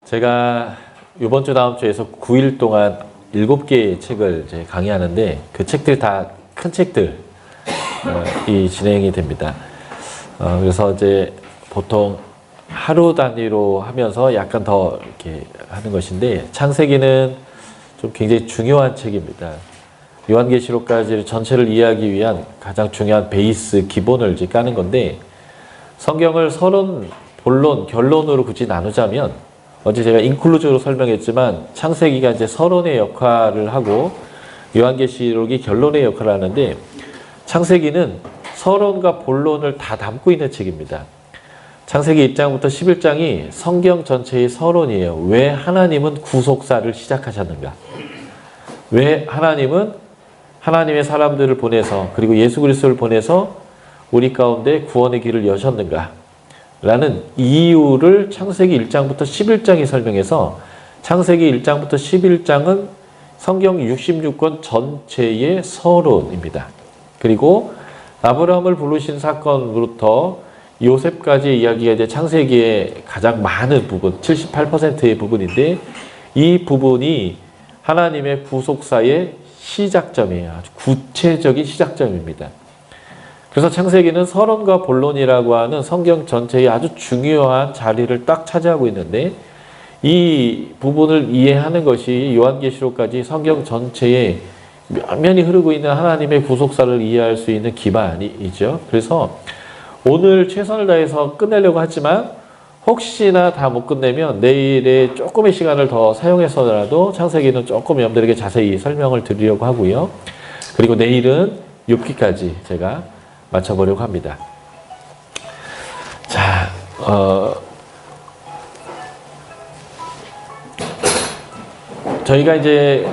제가 이번 주 다음 주에서 9일 동안 7개의 책을 이제 강의하는데 그 책들 다 큰 책들 이 진행이 됩니다. 그래서 이제 보통 하루 단위로 하면서 약간 더 이렇게 하는 것인데 창세기는 좀 굉장히 중요한 책입니다. 요한계시록까지 전체를 이해하기 위한 가장 중요한 베이스 기본을 이제 까는 건데 성경을 서론, 본론, 결론으로 굳이 나누자면 어제 제가 인클루즈로 설명했지만 창세기가 이제 서론의 역할을 하고 요한계시록이 결론의 역할을 하는데 창세기는 서론과 본론을 다 담고 있는 책입니다. 창세기 1장부터 11장이 성경 전체의 서론이에요. 왜 하나님은 구속사를 시작하셨는가? 왜 하나님은 하나님의 사람들을 보내서 그리고 예수 그리스도를 보내서 우리 가운데 구원의 길을 여셨는가? 라는 이유를 창세기 1장부터 11장이 설명해서 창세기 1장부터 11장은 성경 66권 전체의 서론입니다. 그리고 아브라함을 부르신 사건부터 요셉까지 이야기가 이제 창세기의 가장 많은 부분, 78%의 부분인데 이 부분이 하나님의 구속사의 시작점이에요. 아주 구체적인 시작점입니다. 그래서 창세기는 서론과 본론이라고 하는 성경 전체의 아주 중요한 자리를 딱 차지하고 있는데 이 부분을 이해하는 것이 요한계시록까지 성경 전체에 면면이 흐르고 있는 하나님의 구속사를 이해할 수 있는 기반이죠. 그래서 오늘 최선을 다해서 끝내려고 하지만 혹시나 다 못 끝내면 내일에 조금의 시간을 더 사용해서라도 창세기는 조금 여러분들에게 자세히 설명을 드리려고 하고요. 그리고 내일은 욥기까지 제가 맞춰보려고 합니다. 자, 저희가 이제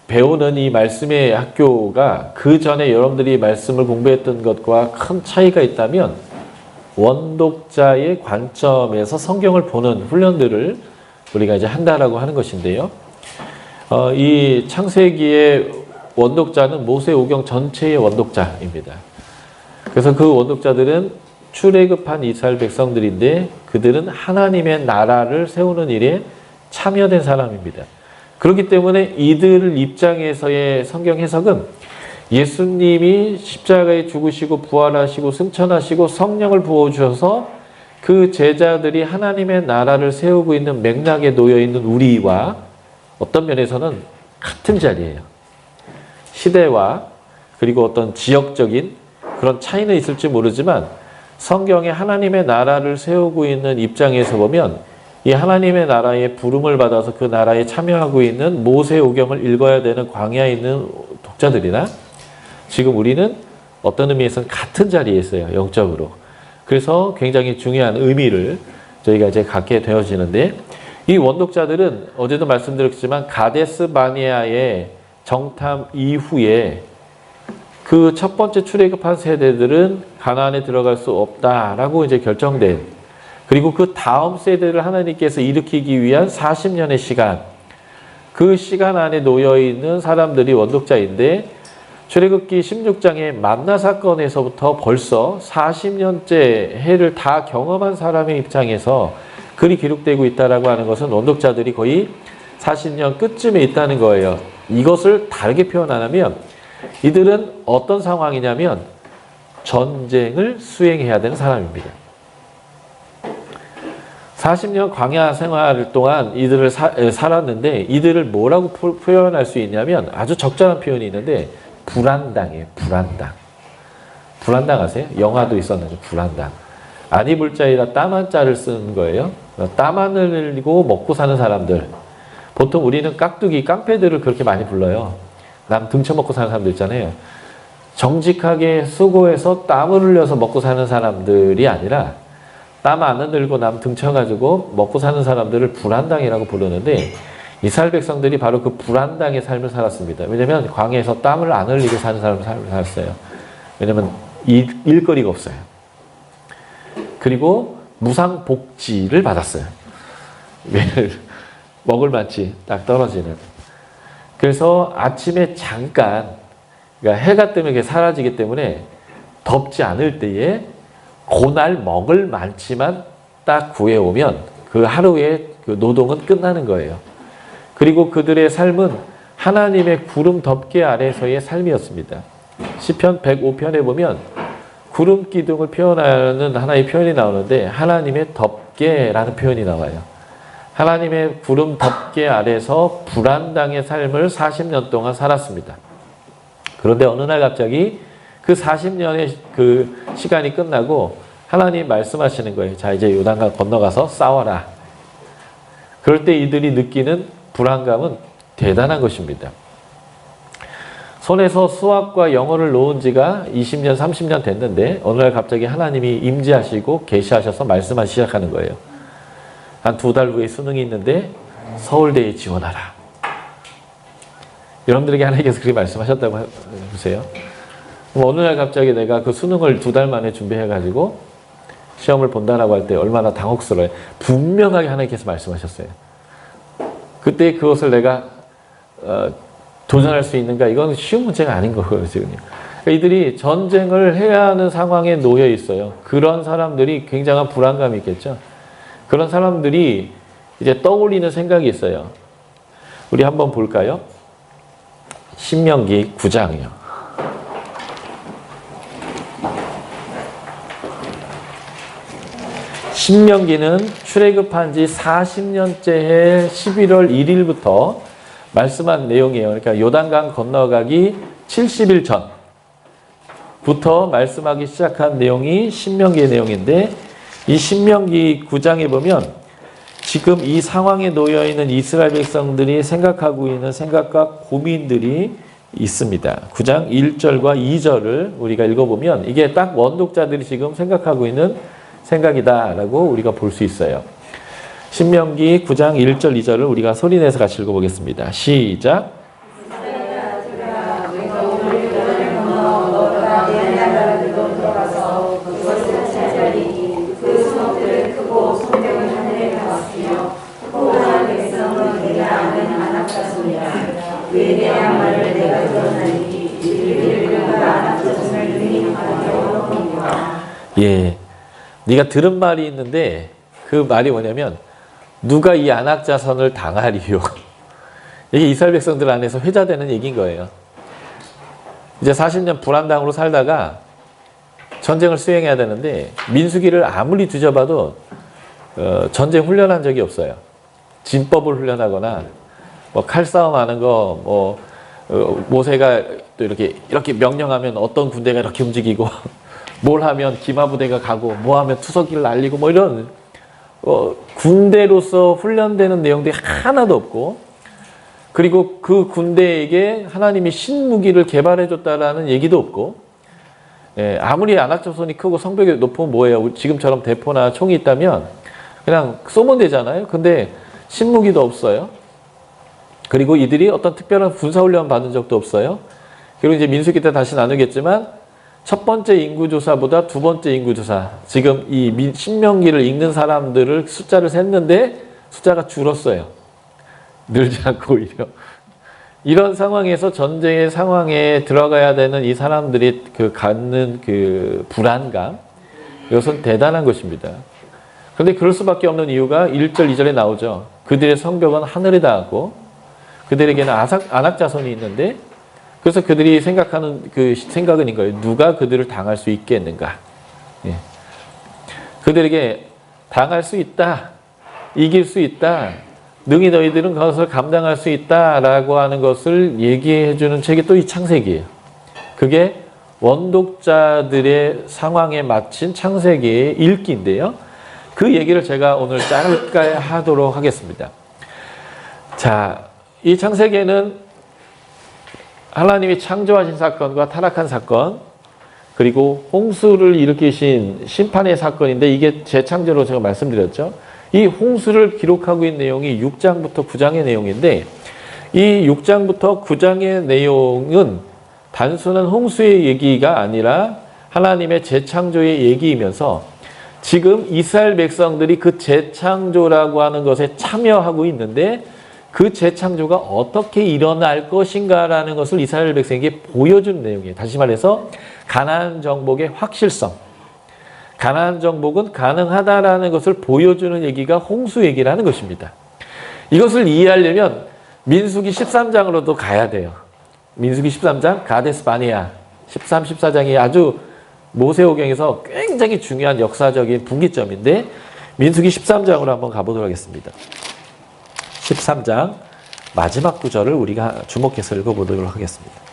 배우는 이 말씀의 학교가 그 전에 여러분들이 말씀을 공부했던 것과 큰 차이가 있다면 원독자의 관점에서 성경을 보는 훈련들을 우리가 이제 한다라고 하는 것인데요. 이 창세기의 원독자는 모세오경 전체의 원독자입니다. 그래서 그 원독자들은 출애굽한 이스라엘 백성들인데 그들은 하나님의 나라를 세우는 일에 참여된 사람입니다. 그렇기 때문에 이들 입장에서의 성경 해석은 예수님이 십자가에 죽으시고 부활하시고 승천하시고 성령을 부어주셔서 그 제자들이 하나님의 나라를 세우고 있는 맥락에 놓여있는 우리와 어떤 면에서는 같은 자리예요. 시대와 그리고 어떤 지역적인 그런 차이는 있을지 모르지만 성경에 하나님의 나라를 세우고 있는 입장에서 보면 이 하나님의 나라의 부름을 받아서 그 나라에 참여하고 있는 모세오경을 읽어야 되는 광야에 있는 독자들이나 지금 우리는 어떤 의미에서는 같은 자리에 있어요. 영적으로. 그래서 굉장히 중요한 의미를 저희가 이제 갖게 되어지는데 이 원독자들은 어제도 말씀드렸지만 가데스 바네아의 정탐 이후에 그 첫 번째 출애굽한 세대들은 가나안에 들어갈 수 없다라고 이제 결정된 그리고 그 다음 세대를 하나님께서 일으키기 위한 40년의 시간 그 시간 안에 놓여있는 사람들이 원독자인데 출애굽기 16장의 만나 사건에서부터 벌써 40년째 해를 다 경험한 사람의 입장에서 글이 기록되고 있다라고 하는 것은 원독자들이 거의 40년 끝쯤에 있다는 거예요. 이것을 다르게 표현하면 이들은 어떤 상황이냐면 전쟁을 수행해야 되는 사람입니다. 40년 광야 생활 동안 이들을 살았는데 이들을 뭐라고 표현할 수 있냐면 아주 적절한 표현이 있는데 불안당이에요. 불안당. 불안당 아세요? 영화도 있었는데 불안당. 안 입을 자이라 땀 한 자를 쓰는 거예요. 땀 안 흘리고 먹고 사는 사람들. 보통 우리는 깍두기, 깡패들을 그렇게 많이 불러요. 남 등쳐먹고 사는 사람들 있잖아요. 정직하게 수고해서 땀을 흘려서 먹고 사는 사람들이 아니라 땀 안 흘리고 남 등쳐가지고 먹고 사는 사람들을 불안당이라고 부르는데 이스라엘 백성들이 바로 그 불안당의 삶을 살았습니다. 왜냐하면 광야에서 땀을 안 흘리고 사는 삶을 살았어요. 왜냐하면 일거리가 없어요. 그리고 무상복지를 받았어요. 먹을 만치 딱 떨어지는. 그래서 아침에 잠깐 그러니까 해가 뜨면 사라지기 때문에 덥지 않을 때에 그날 먹을 만치만 딱 구해오면 그 하루의 그 노동은 끝나는 거예요. 그리고 그들의 삶은 하나님의 구름 덮개 아래서의 삶이었습니다. 시편 105편에 보면 구름 기둥을 표현하는 하나의 표현이 나오는데 하나님의 덮개라는 표현이 나와요. 하나님의 구름 덮개 아래서 불안당의 삶을 40년 동안 살았습니다. 그런데 어느 날 갑자기 그 40년의 그 시간이 끝나고 하나님 말씀하시는 거예요. 자, 이제 요단강 건너가서 싸워라. 그럴 때 이들이 느끼는 불안감은 대단한 것입니다. 손에서 수학과 영어를 놓은 지가 20년, 30년 됐는데 어느 날 갑자기 하나님이 임재하시고 계시하셔서 말씀하기 시작하는 거예요. 한 2달 후에 수능이 있는데 서울대에 지원하라. 여러분들에게 하나님께서 그렇게 말씀하셨다고 해보세요. 그럼 어느 날 갑자기 내가 그 수능을 2달 만에 준비해가지고 시험을 본다라고 할 때 얼마나 당혹스러워요. 분명하게 하나님께서 말씀하셨어요. 그때 그것을 내가 도전할 수 있는가? 이건 쉬운 문제가 아닌 거거든요. 그러니까 이들이 전쟁을 해야 하는 상황에 놓여 있어요. 그런 사람들이 굉장한 불안감이 있겠죠. 그런 사람들이 이제 떠올리는 생각이 있어요. 우리 한번 볼까요? 신명기 9장이요. 신명기는 출애굽한 지 40년째의 11월 1일부터 말씀한 내용이에요. 그러니까 요단강 건너가기 70일 전부터 말씀하기 시작한 내용이 신명기의 내용인데 이 신명기 9장에 보면 지금 이 상황에 놓여 있는 이스라엘 백성들이 생각하고 있는 생각과 고민들이 있습니다. 9장 1절과 2절을 우리가 읽어보면 이게 딱 원독자들이 지금 생각하고 있는 생각이다라고 우리가 볼 수 있어요. 신명기 9장 1절 2절을 우리가 소리내서 같이 읽어보겠습니다. 시작. 예, 네가 들은 말이 있는데 그 말이 뭐냐면 누가 이 안악자선을 당하리요. 이게 이스라엘 백성들 안에서 회자되는 얘기인 거예요. 이제 40년 불안당으로 살다가 전쟁을 수행해야 되는데 민수기를 아무리 뒤져봐도 전쟁 훈련한 적이 없어요. 진법을 훈련하거나 뭐 칼싸움하는 거, 뭐 모세가 또 이렇게 명령하면 어떤 군대가 이렇게 움직이고 뭘 하면 기마부대가 가고 뭐 하면 투석기를 날리고 뭐 이런 군대로서 훈련되는 내용들이 하나도 없고 그리고 그 군대에게 하나님이 신무기를 개발해줬다라는 얘기도 없고 예, 아무리 안악자손이 크고 성벽이 높으면 뭐예요? 지금처럼 대포나 총이 있다면 그냥 쏘면 되잖아요. 근데 신무기도 없어요. 그리고 이들이 어떤 특별한 군사훈련 받은 적도 없어요. 그리고 이제 민수기 때 다시 나누겠지만 첫 번째 인구조사보다 두 번째 인구조사, 지금 이 신명기를 읽는 사람들을 숫자를 셌는데 숫자가 줄었어요. 늘지 않고 오히려. 이런 상황에서 전쟁의 상황에 들어가야 되는 이 사람들이 갖는 그 불안감, 이것은 대단한 것입니다. 그런데 그럴 수밖에 없는 이유가 1절, 2절에 나오죠. 그들의 성벽은 하늘에 닿았고 그들에게는 안악자손이 있는데 그래서 그들이 생각하는 그 생각은 이거예요. 누가 그들을 당할 수 있겠는가? 예. 그들에게 당할 수 있다, 이길 수 있다, 능히 너희들은 그것을 감당할 수 있다라고 하는 것을 얘기해주는 책이 또 이 창세기예요. 그게 원독자들의 상황에 맞춘 창세기의 읽기인데요. 그 얘기를 제가 오늘 짧게 하도록 하겠습니다. 자, 이 창세기에는 하나님이 창조하신 사건과 타락한 사건, 그리고 홍수를 일으키신 심판의 사건인데 이게 재창조로 제가 말씀드렸죠. 이 홍수를 기록하고 있는 내용이 6장부터 9장의 내용인데 이 6장부터 9장의 내용은 단순한 홍수의 얘기가 아니라 하나님의 재창조의 얘기이면서 지금 이스라엘 백성들이 그 재창조라고 하는 것에 참여하고 있는데 그 재창조가 어떻게 일어날 것인가라는 것을 이스라엘 백성에게 보여주는 내용이에요. 다시 말해서 가나안 정복의 확실성, 가나안 정복은 가능하다라는 것을 보여주는 얘기가 홍수 얘기라는 것입니다. 이것을 이해하려면 민수기 13장으로도 가야 돼요. 민수기 13장 가데스 바네아 13, 14장이 아주 모세오경에서 굉장히 중요한 역사적인 분기점인데 민수기 13장으로 한번 가보도록 하겠습니다. 13장 마지막 구절을 우리가 주목해서 읽어보도록 하겠습니다.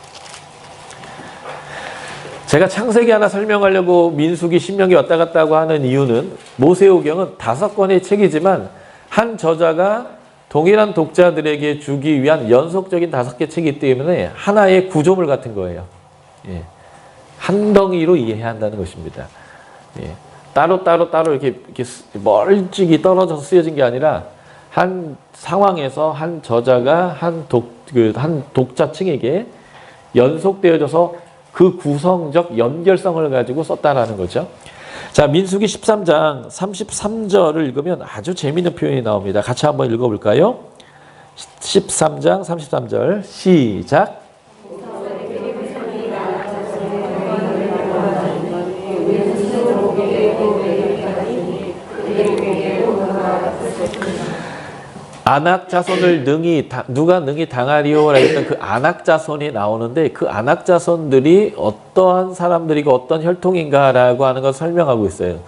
제가 창세기 하나 설명하려고 민수기, 신명기 왔다 갔다 하는 이유는 모세오경은 5권의 책이지만 한 저자가 동일한 독자들에게 주기 위한 연속적인 5개 책이기 때문에 하나의 구조물 같은 거예요. 예. 한 덩이로 이해해야 한다는 것입니다. 예. 따로 이렇게 멀찍이 떨어져서 쓰여진 게 아니라 한 상황에서 한 저자가 한 독자층에게 연속되어져서 그 구성적 연결성을 가지고 썼다라는 거죠. 자, 민수기 13장 33절을 읽으면 아주 재미있는 표현이 나옵니다. 같이 한번 읽어볼까요? 13장 33절 시작. 아낙 자손을 누가 능히 당하리오라 했던 그 아낙 자손이 나오는데 그 아낙 자손들이 어떠한 사람들이고 어떤 혈통인가라고 하는 걸 설명하고 있어요.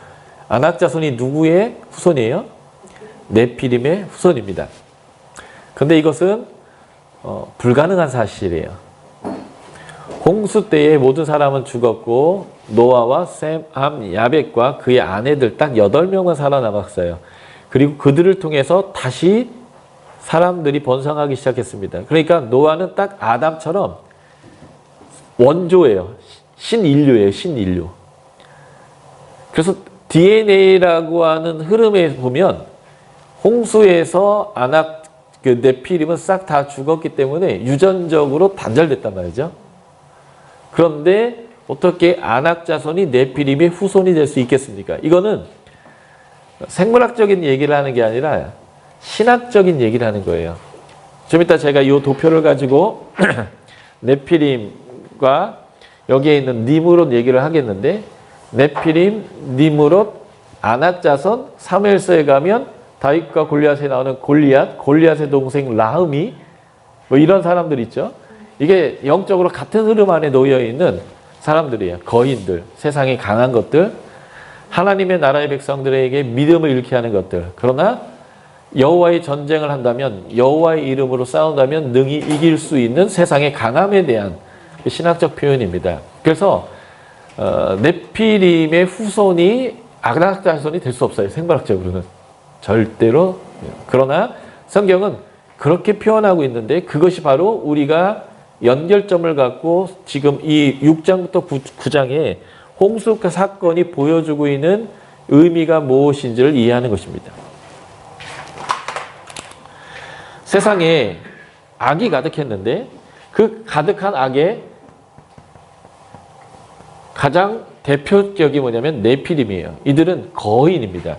아낙 자손이 누구의 후손이에요? 네피림의 후손입니다. 근데 이것은 불가능한 사실이에요. 홍수 때에 모든 사람은 죽었고 노아와 셈, 함, 야벳과 그의 아내들 딱 8명은 살아남았어요. 그리고 그들을 통해서 다시 사람들이 번성하기 시작했습니다. 그러니까 노아는 딱 아담처럼 원조예요. 신인류예요. 신인류. 그래서 DNA라고 하는 흐름에 보면 홍수에서 네피림은 싹 다 죽었기 때문에 유전적으로 단절됐단 말이죠. 그런데 어떻게 아낙 자손이 네피림의 후손이 될 수 있겠습니까? 이거는 생물학적인 얘기를 하는 게 아니라 신학적인 얘기를 하는 거예요. 좀 이따 제가 이 도표를 가지고 네피림과 여기에 있는 니므롯 얘기를 하겠는데 네피림, 니므롯, 아낙 자손, 사무엘서에 가면 다윗과 골리앗에 나오는 골리앗의 동생 라흠이 뭐 이런 사람들 있죠. 이게 영적으로 같은 흐름 안에 놓여 있는 사람들이에요. 거인들, 세상에 강한 것들, 하나님의 나라의 백성들에게 믿음을 잃게 하는 것들. 그러나 여호와의 전쟁을 한다면, 여호와의 이름으로 싸운다면 능히 이길 수 있는 세상의 강함에 대한 신학적 표현입니다. 그래서 네피림의 후손이 아낙 자손이 될 수 없어요. 생물학적으로는. 절대로. 그러나 성경은 그렇게 표현하고 있는데 그것이 바로 우리가 연결점을 갖고 지금 이 6장부터 9장에 홍수 사건이 보여주고 있는 의미가 무엇인지를 이해하는 것입니다. 세상에 악이 가득했는데 그 가득한 악의 가장 대표적이 뭐냐면 네피림이에요. 이들은 거인입니다.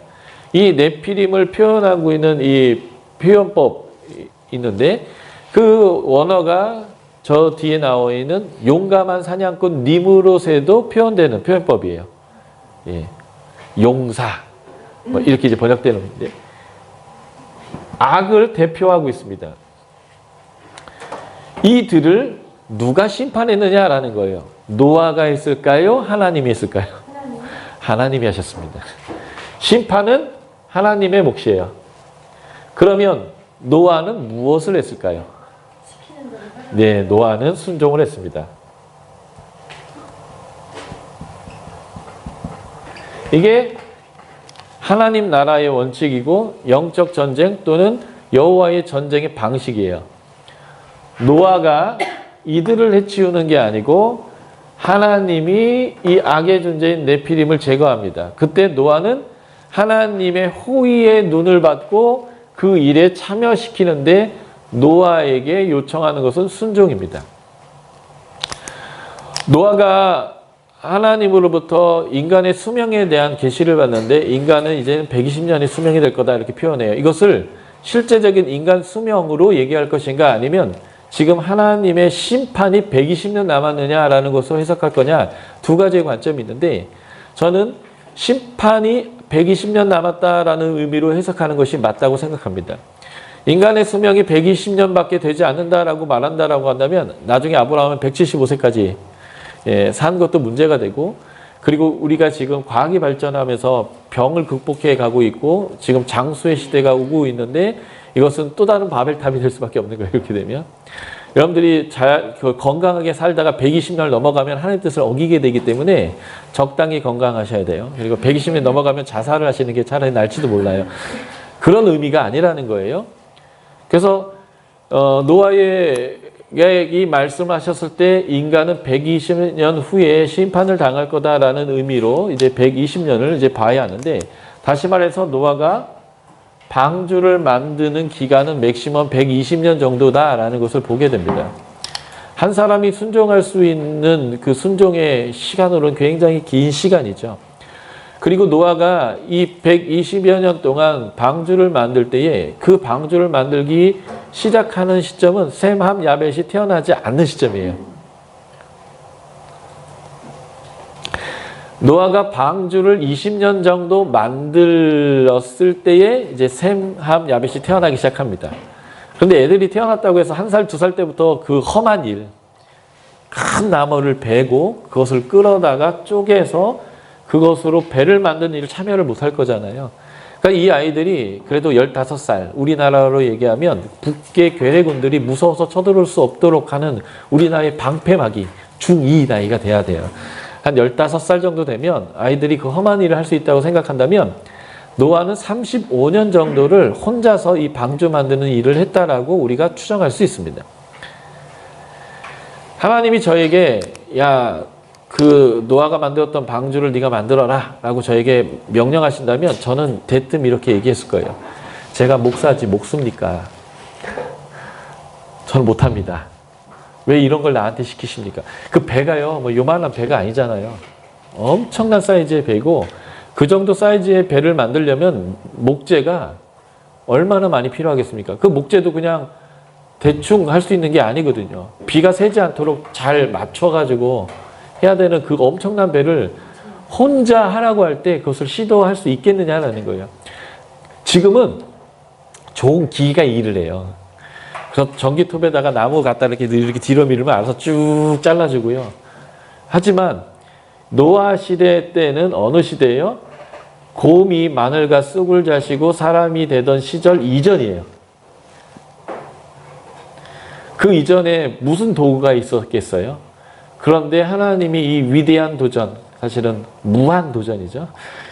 이 네피림을 표현하고 있는 이 표현법이 있는데 그 원어가 저 뒤에 나와 있는 용감한 사냥꾼 니므롯에도 표현되는 표현법이에요. 예. 용사 뭐 이렇게 이제 번역되는 건데 악을 대표하고 있습니다. 이들을 누가 심판했느냐라는 거예요. 노아가 했을까요? 하나님이 했을까요? 하나님이 하셨습니다. 심판은 하나님의 몫이에요. 그러면 노아는 무엇을 했을까요? 네, 노아는 순종을 했습니다. 이게 하나님 나라의 원칙이고 영적 전쟁 또는 여호와의 전쟁의 방식이에요. 노아가 이들을 해치우는 게 아니고 하나님이 이 악의 존재인 네피림을 제거합니다. 그때 노아는 하나님의 호의의 눈을 받고 그 일에 참여시키는데 노아에게 요청하는 것은 순종입니다. 노아가 하나님으로부터 인간의 수명에 대한 계시를 받는데 인간은 이제는 120년이 수명이 될 거다 이렇게 표현해요. 이것을 실제적인 인간 수명으로 얘기할 것인가 아니면 지금 하나님의 심판이 120년 남았느냐라는 것으로 해석할 거냐 두 가지의 관점이 있는데 저는 심판이 120년 남았다라는 의미로 해석하는 것이 맞다고 생각합니다. 인간의 수명이 120년밖에 되지 않는다라고 말한다라고 한다면 나중에 아브라함은 175세까지 산 것도 문제가 되고, 그리고 우리가 지금 과학이 발전하면서 병을 극복해 가고 있고 지금 장수의 시대가 오고 있는데 이것은 또 다른 바벨탑이 될 수밖에 없는 거예요. 이렇게 되면 여러분들이 건강하게 살다가 120년을 넘어가면 하나님의 뜻을 어기게 되기 때문에 적당히 건강하셔야 돼요. 그리고 120년 넘어가면 자살을 하시는 게 차라리 날지도 몰라요. 그런 의미가 아니라는 거예요. 그래서 노아의 말씀하셨을 때 인간은 120년 후에 심판을 당할 거다라는 의미로 이제 120년을 이제 봐야 하는데, 다시 말해서 노아가 방주를 만드는 기간은 맥시멈 120년 정도다라는 것을 보게 됩니다. 한 사람이 순종할 수 있는 그 순종의 시간으로는 굉장히 긴 시간이죠. 그리고 노아가 이 120여 년 동안 방주를 만들 때에 그 방주를 만들기 시작하는 시점은 셈, 함, 야벳이 태어나지 않는 시점이에요. 노아가 방주를 20년 정도 만들었을 때에 이제 셈, 함, 야벳이 태어나기 시작합니다. 그런데 애들이 태어났다고 해서 1살, 2살 때부터 그 험한 일, 큰 나무를 베고 그것을 끌어다가 쪼개서 그것으로 배를 만드는 일을 참여를 못할 거잖아요. 그러니까 이 아이들이 그래도 15살, 우리나라로 얘기하면 북계 괴뢰군들이 무서워서 쳐들어올 수 없도록 하는 우리나라의 방패막이 중2 나이가 돼야 돼요. 한 15살 정도 되면 아이들이 그 험한 일을 할 수 있다고 생각한다면 노아는 35년 정도를 혼자서 이 방주 만드는 일을 했다라고 우리가 추정할 수 있습니다. 하나님이 저에게 그 노아가 만들었던 방주를 네가 만들어라 라고 저에게 명령하신다면 저는 대뜸 이렇게 얘기했을 거예요. 제가 목사지 목수입니까? 저는 못합니다. 왜 이런 걸 나한테 시키십니까? 그 배가요, 뭐 요만한 배가 아니잖아요. 엄청난 사이즈의 배고, 그 정도 사이즈의 배를 만들려면 목재가 얼마나 많이 필요하겠습니까? 그 목재도 그냥 대충 할 수 있는 게 아니거든요. 비가 새지 않도록 잘 맞춰가지고 해야 되는 그 엄청난 배를 혼자 하라고 할 때 그것을 시도할 수 있겠느냐라는 거예요. 지금은 좋은 기기가 일을 해요. 그래서 전기톱에다가 나무 갖다 이렇게 뒤로 밀으면 알아서 쭉 잘라주고요. 하지만 노아 시대 때는 어느 시대예요? 곰이 마늘과 쑥을 자시고 사람이 되던 시절 이전이에요. 그 이전에 무슨 도구가 있었겠어요? 그런데 하나님이 이 위대한 도전, 사실은 무한 도전이죠.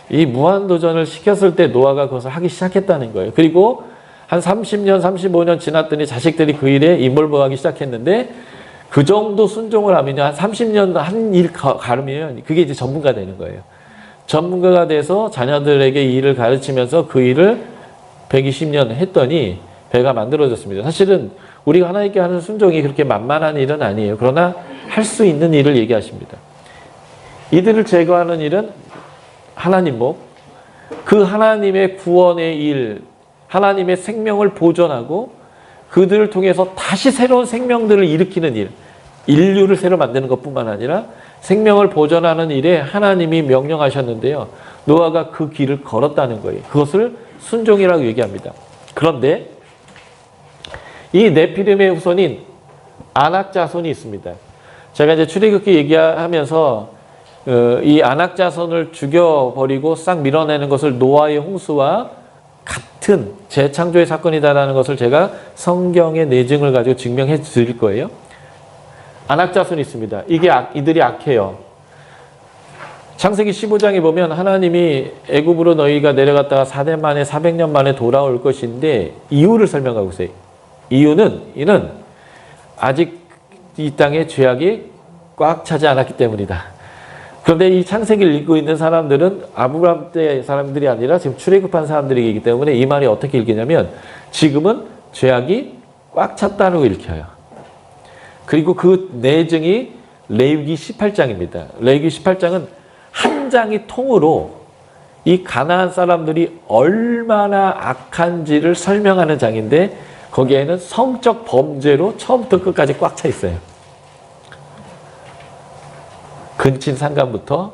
이 무한 도전을 시켰을 때 노아가 그것을 하기 시작했다는 거예요. 그리고 한 30년, 35년 지났더니 자식들이 그 일에 인볼브하기 시작했는데 그 정도 순종을 하면 한 30년 한 일 가르면 그게 이제 전문가 되는 거예요. 전문가가 돼서 자녀들에게 이 일을 가르치면서 그 일을 120년 했더니 배가 만들어졌습니다. 사실은 우리가 하나님께 하는 순종이 그렇게 만만한 일은 아니에요. 그러나 할 수 있는 일을 얘기하십니다. 이들을 제거하는 일은 하나님 목, 그 하나님의 구원의 일, 하나님의 생명을 보존하고 그들을 통해서 다시 새로운 생명들을 일으키는 일, 인류를 새로 만드는 것뿐만 아니라 생명을 보존하는 일에 하나님이 명령하셨는데요. 노아가 그 길을 걸었다는 거예요. 그것을 순종이라고 얘기합니다. 그런데 이 네피림의 후손인 아낙 자손이 있습니다. 제가 이제 출애굽기 얘기하면서 이 아낙 자손을 죽여버리고 싹 밀어내는 것을 노아의 홍수와 같은 재창조의 사건이다라는 것을 제가 성경의 내증을 가지고 증명해 드릴 거예요. 아낙 자손이 있습니다. 이들이 악해요. 창세기 15장에 보면 하나님이 애굽으로 너희가 내려갔다가 400년 만에 돌아올 것인데 이유를 설명하고 있어요. 이는 아직 이 땅에 죄악이 꽉 차지 않았기 때문이다. 그런데 이 창세기를 읽고 있는 사람들은 아브라함 때 사람들이 아니라 지금 출애굽한 사람들이기 때문에 이 말이 어떻게 읽히냐면 지금은 죄악이 꽉 찼다고 읽혀요. 그리고 그 내증이 레위기 18장입니다. 레위기 18장은 한 장이 통으로 이 가나안 사람들이 얼마나 악한지를 설명하는 장인데 거기에는 성적 범죄로 처음부터 끝까지 꽉 차 있어요. 근친 상간부터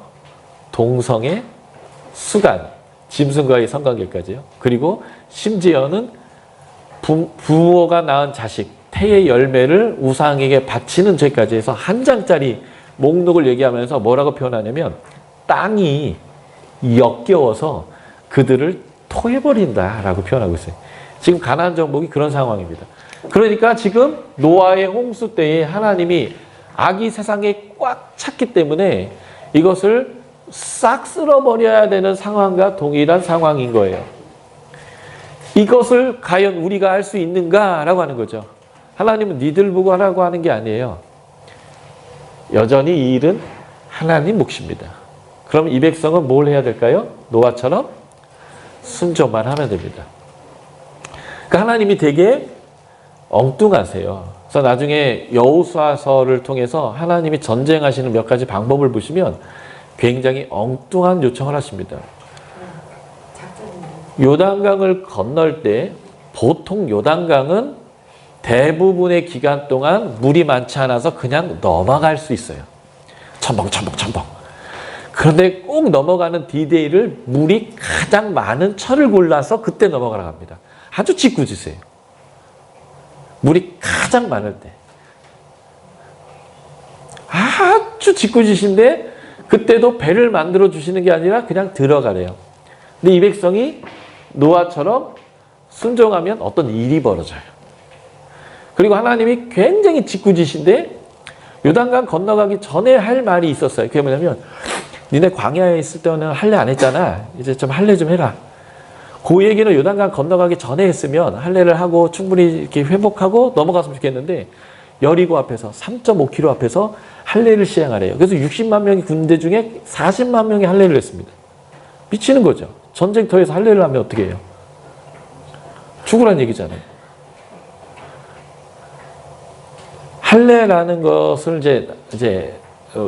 동성애, 수간, 짐승과의 성관계까지요. 그리고 심지어는 부모가 낳은 자식, 태의 열매를 우상에게 바치는 죄까지 해서 한 장짜리 목록을 얘기하면서 뭐라고 표현하냐면 땅이 역겨워서 그들을 토해버린다라고 표현하고 있어요. 지금 가나안 정복이 그런 상황입니다. 그러니까 지금 노아의 홍수 때에 하나님이 악이 세상에 꽉 찼기 때문에 이것을 싹 쓸어버려야 되는 상황과 동일한 상황인 거예요. 이것을 과연 우리가 할 수 있는가라고 하는 거죠. 하나님은 니들 보고 하라고 하는 게 아니에요. 여전히 이 일은 하나님 몫입니다. 그럼 이 백성은 뭘 해야 될까요? 노아처럼 순종만 하면 됩니다. 그러니까 하나님이 되게 엉뚱하세요. 그래서 나중에 여호수아서를 통해서 하나님이 전쟁하시는 몇 가지 방법을 보시면 굉장히 엉뚱한 요청을 하십니다. 요단강을 건널 때 보통 요단강은 대부분의 기간 동안 물이 많지 않아서 그냥 넘어갈 수 있어요. 첨벙. 그런데 꼭 넘어가는 D-Day를 물이 가장 많은 철을 골라서 그때 넘어가라고 합니다. 아주 짓궂으세요. 물이 가장 많을 때. 아주 짓궂으신데 그때도 배를 만들어 주시는 게 아니라 그냥 들어가래요. 근데 이 백성이 노아처럼 순종하면 어떤 일이 벌어져요. 그리고 하나님이 굉장히 짓궂으신데 요단강 건너가기 전에 할 말이 있었어요. 그게 뭐냐면 니네 광야에 있을 때는 할례 안 했잖아. 이제 좀 할례 좀 해라. 그 얘기는 요단강 건너가기 전에 했으면 할례를 하고 충분히 이렇게 회복하고 넘어갔으면 좋겠는데 여리고 앞에서 3.5km 앞에서 할례를 시행하래요. 그래서 60만 명의 군대 중에 40만 명이 할례를 했습니다. 미치는 거죠. 전쟁터에서 할례를 하면 어떻게 해요? 죽으란 얘기잖아요. 할례라는 것을 이제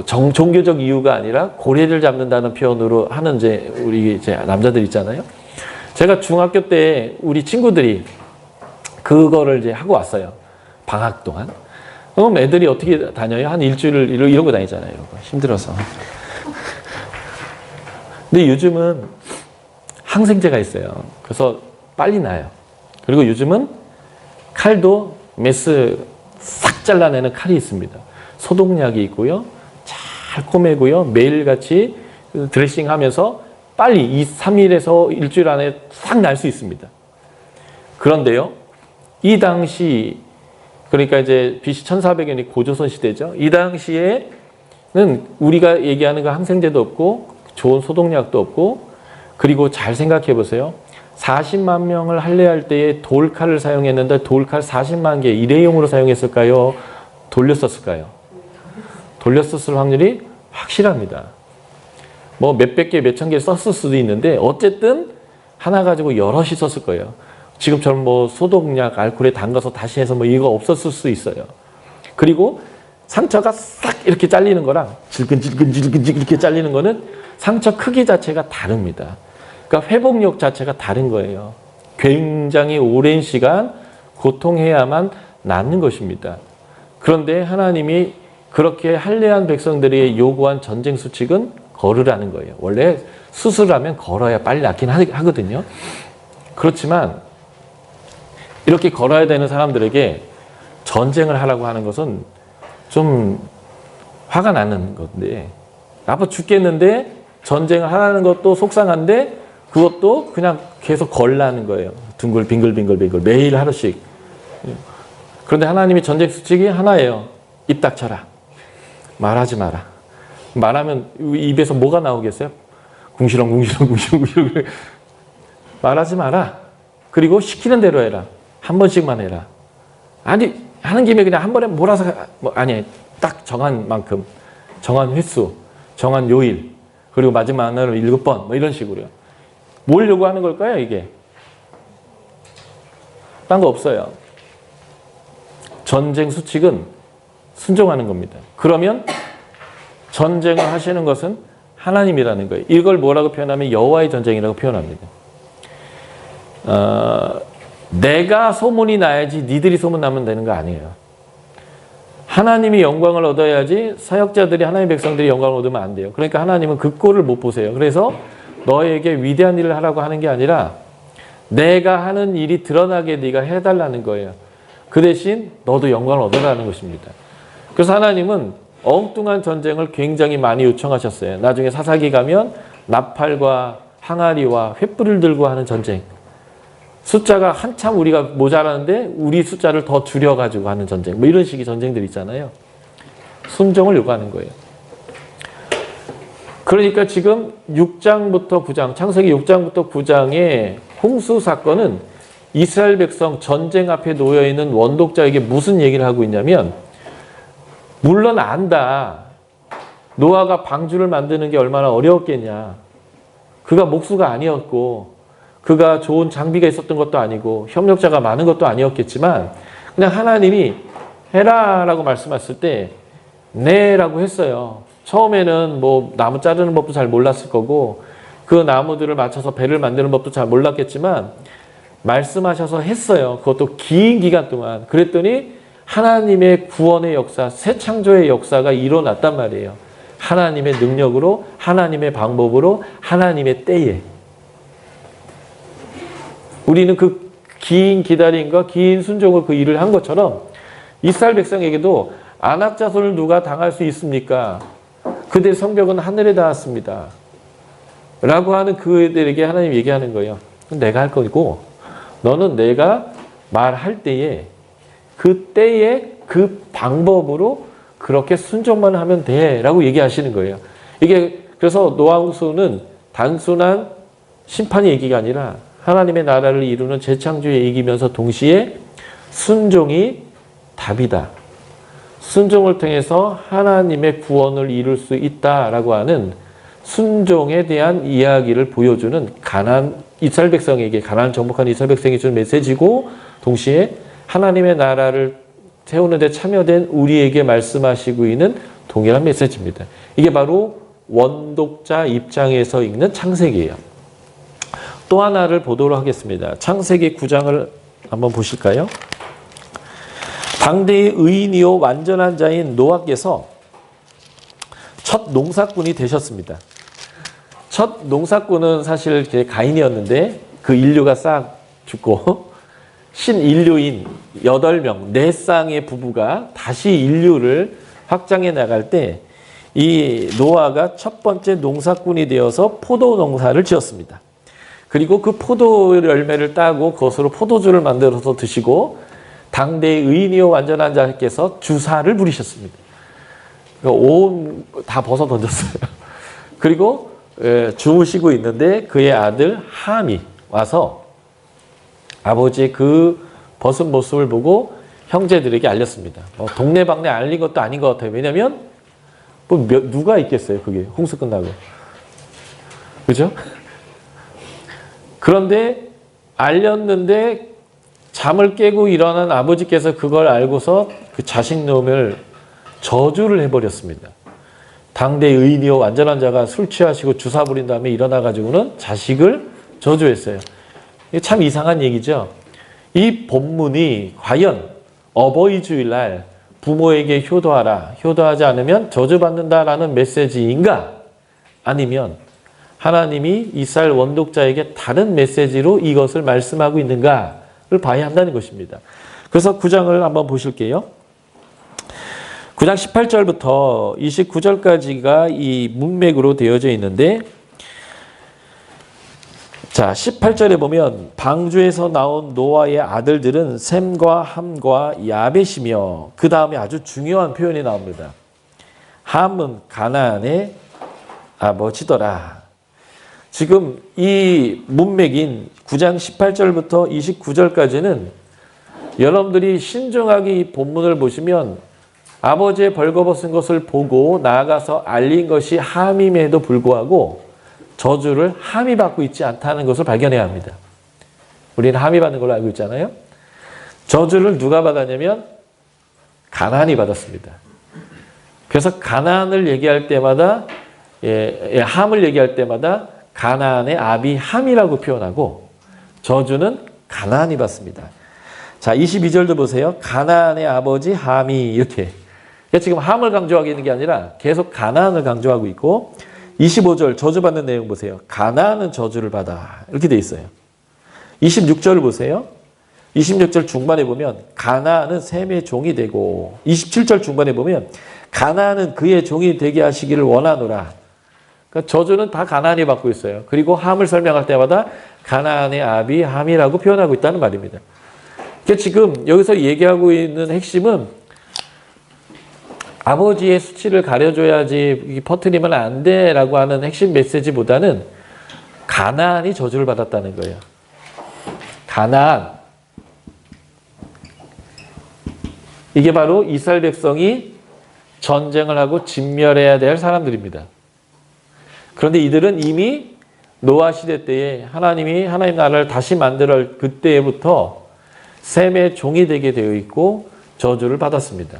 종교적 이유가 아니라 고래를 잡는다는 표현으로 하는 우리 남자들 있잖아요. 제가 중학교 때 우리 친구들이 그거를 이제 하고 왔어요. 방학 동안. 그럼 애들이 어떻게 다녀요? 한 일주일을 이러고 다니잖아요. 이러고. 힘들어서. 근데 요즘은 항생제가 있어요. 그래서 빨리 나요. 그리고 요즘은 칼도 메스 싹 잘라내는 칼이 있습니다. 소독약이 있고요. 잘 꼬매고요. 매일같이 드레싱하면서 빨리 2, 3일에서 일주일 안에 싹 날 수 있습니다. 그런데요. 이 당시 그러니까 이제 BC 1400년이 고조선 시대죠. 이 당시에는 우리가 얘기하는 그 항생제도 없고 좋은 소독약도 없고 그리고 잘 생각해 보세요. 40만 명을 할례할 때에 돌칼을 사용했는데 돌칼 40만 개 일회용으로 사용했을까요? 돌렸었을까요? 돌렸었을 확률이 확실합니다. 뭐 몇백 개, 몇천 개 썼을 수도 있는데 어쨌든 하나 가지고 여럿이 썼을 거예요. 지금처럼 뭐 소독약, 알코올에 담가서 다시 해서 뭐 이거 없었을 수 있어요. 그리고 상처가 싹 이렇게 잘리는 거랑 질끈 이렇게 잘리는 거는 상처 크기 자체가 다릅니다. 그러니까 회복력 자체가 다른 거예요. 굉장히 오랜 시간 고통해야만 낫는 것입니다. 그런데 하나님이 그렇게 할례한 백성들이 요구한 전쟁 수칙은 걸으라는 거예요. 원래 수술하면 걸어야 빨리 낫긴 하거든요. 그렇지만 이렇게 걸어야 되는 사람들에게 전쟁을 하라고 하는 것은 좀 화가 나는 건데 아파 죽겠는데 전쟁을 하라는 것도 속상한데 그것도 그냥 계속 걸라는 거예요. 빙글빙글 매일 하루씩. 그런데 하나님이 전쟁 수칙이 하나예요. 입 닥쳐라. 말하지 마라. 말하면 입에서 뭐가 나오겠어요? 궁시렁. 말하지 마라. 그리고 시키는 대로 해라. 한 번씩만 해라. 아니 하는 김에 그냥 한 번에 몰아서 아니 딱 정한 만큼 정한 횟수 정한 요일 그리고 마지막 날은 7번 뭐 이런 식으로요. 뭘 요구하는 걸까요 이게? 딴 거 없어요. 전쟁 수칙은 순종하는 겁니다. 그러면 전쟁을 하시는 것은 하나님이라는 거예요. 이걸 뭐라고 표현하면 여호와의 전쟁이라고 표현합니다. 내가 소문이 나야지 니들이 소문나면 되는 거 아니에요. 하나님이 영광을 얻어야지 사역자들이 하나님의 백성들이 영광을 얻으면 안 돼요. 그러니까 하나님은 그 꼴을 못 보세요. 그래서 너에게 위대한 일을 하라고 하는 게 아니라 내가 하는 일이 드러나게 네가 해달라는 거예요. 그 대신 너도 영광을 얻어라는 것입니다. 그래서 하나님은 엉뚱한 전쟁을 굉장히 많이 요청하셨어요. 나중에 사사기 가면 나팔과 항아리와 횃불을 들고 하는 전쟁. 숫자가 한참 우리가 모자라는데 우리 숫자를 더 줄여가지고 하는 전쟁. 뭐 이런 식의 전쟁들 있잖아요. 순종을 요구하는 거예요. 그러니까 지금 6장부터 9장, 창세기 6장부터 9장의 홍수 사건은 이스라엘 백성 전쟁 앞에 놓여있는 원독자에게 무슨 얘기를 하고 있냐면, 물론 안다. 노아가 방주를 만드는 게 얼마나 어려웠겠냐. 그가 목수가 아니었고 그가 좋은 장비가 있었던 것도 아니고 협력자가 많은 것도 아니었겠지만 그냥 하나님이 해라 라고 말씀하셨을 때 네 라고 했어요. 처음에는 뭐 나무 자르는 법도 잘 몰랐을 거고 그 나무들을 맞춰서 배를 만드는 법도 잘 몰랐겠지만 말씀하셔서 했어요. 그것도 긴 기간 동안. 그랬더니 하나님의 구원의 역사, 새 창조의 역사가 일어났단 말이에요. 하나님의 능력으로, 하나님의 방법으로, 하나님의 때에. 우리는 그 긴 기다림과 긴 순종을 그 일을 한 것처럼 이스라엘 백성에게도 안악자손을 누가 당할 수 있습니까? 그들의 성벽은 하늘에 닿았습니다. 라고 하는 그들에게 하나님 얘기하는 거예요. 내가 할 거고 너는 내가 말할 때에 그 때에 그 방법으로 그렇게 순종만 하면 돼 라고 얘기하시는 거예요. 이게 그래서 노아홍수는 단순한 심판의 얘기가 아니라 하나님의 나라를 이루는 재창조의 얘기면서 동시에 순종이 답이다. 순종을 통해서 하나님의 구원을 이룰 수 있다라고 하는 순종에 대한 이야기를 보여주는 이스라엘 백성에게, 가나안 정복한 이스라엘 백성에게 주는 메시지고, 동시에 하나님의 나라를 세우는 데 참여된 우리에게 말씀하시고 있는 동일한 메시지입니다. 이게 바로 원독자 입장에서 읽는 창세기예요. 또 하나를 보도록 하겠습니다. 창세기 9장을 한번 보실까요? 당대의 의인이요 완전한 자인 노아께서 첫 농사꾼이 되셨습니다. 첫 농사꾼은 사실 가인이었는데 그 인류가 싹 죽고 신인류인 8명, 4쌍의 부부가 다시 인류를 확장해 나갈 때 이 노아가 첫 번째 농사꾼이 되어서 포도 농사를 지었습니다. 그리고 그 포도 열매를 따고 그것으로 포도주를 만들어서 드시고 당대의 의인이요 완전한 자께서 주사를 부리셨습니다. 온 다 벗어 던졌어요. 그리고 주무시고 있는데 그의 아들 함이 와서 아버지의 그 벗은 모습을 보고 형제들에게 알렸습니다. 동네방네 알린 것도 아닌 것 같아요. 왜냐하면 누가 있겠어요. 그게 홍수 끝나고. 그죠? 그런데 알렸는데 잠을 깨고 일어난 아버지께서 그걸 알고서 그 자식놈을 저주를 해버렸습니다. 당대의 의인이요 완전한 자가 술 취하시고 주사 부린 다음에 일어나가지고는 자식을 저주했어요. 이게 참 이상한 얘기죠. 이 본문이 과연 어버이 주일날 부모에게 효도하라, 효도하지 않으면 저주받는다라는 메시지인가? 아니면 하나님이 이스라엘 원독자에게 다른 메시지로 이것을 말씀하고 있는가를 봐야 한다는 것입니다. 그래서 9장을 한번 보실게요. 9장 18절부터 29절까지가 이 문맥으로 되어져 있는데, 자 18절에 보면 방주에서 나온 노아의 아들들은 셈과 함과 야벳이며, 그 다음에 아주 중요한 표현이 나옵니다. 함은 가나안의 아버지더라. 지금 이 문맥인 9장 18절부터 29절까지는 여러분들이 신중하게 이 본문을 보시면 아버지의 벌거벗은 것을 보고 나아가서 알린 것이 함임에도 불구하고 저주를 함이 받고 있지 않다는 것을 발견해야 합니다. 우리는 함이 받는 걸로 알고 있잖아요. 저주를 누가 받았냐면 가나안이 받았습니다. 그래서 가나안을 얘기할 때마다 함을 얘기할 때마다 가나안의 아비 함이라고 표현하고 저주는 가나안이 받습니다. 자 22절도 보세요. 가나안의 아버지 함이 이렇게. 그러니까 지금 함을 강조하고 있는 게 아니라 계속 가나안을 강조하고 있고, 25절 저주받는 내용 보세요. 가나안은 저주를 받아. 이렇게 돼 있어요. 26절을 보세요. 26절 중반에 보면 가나안은 셈의 종이 되고 27절 중반에 보면 가나안은 그의 종이 되게 하시기를 원하노라. 그러니까 저주는 다 가나안이 받고 있어요. 그리고 함을 설명할 때마다 가나안의 아비 함이라고 표현하고 있다는 말입니다. 그러니까 지금 여기서 얘기하고 있는 핵심은 아버지의 수치를 가려줘야지 퍼뜨리면 안 돼라고 하는 핵심 메시지보다는 가나안이 저주를 받았다는 거예요. 가나안. 이게 바로 이스라엘 백성이 전쟁을 하고 진멸해야 될 사람들입니다. 그런데 이들은 이미 노아 시대 때에 하나님 나라를 다시 만들 그때부터 셈의 종이 되게 되어 있고 저주를 받았습니다.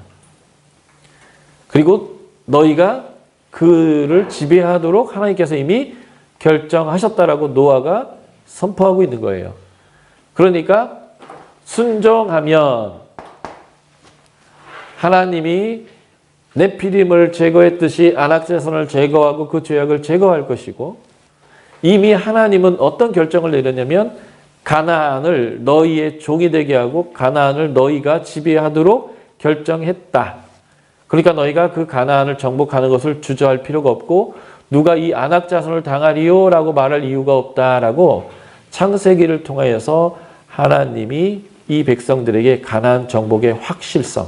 그리고 너희가 그를 지배하도록 하나님께서 이미 결정하셨다라고 노아가 선포하고 있는 거예요. 그러니까 순종하면 하나님이 네피림을 제거했듯이 안악자손을 제거하고 그 죄악을 제거할 것이고, 이미 하나님은 어떤 결정을 내렸냐면 가나안을 너희의 종이 되게 하고 가나안을 너희가 지배하도록 결정했다. 그러니까 너희가 그 가나안을 정복하는 것을 주저할 필요가 없고 누가 이 안악자손을 당하리요 라고 말할 이유가 없다라고 창세기를 통하여서 하나님이 이 백성들에게 가나안 정복의 확실성,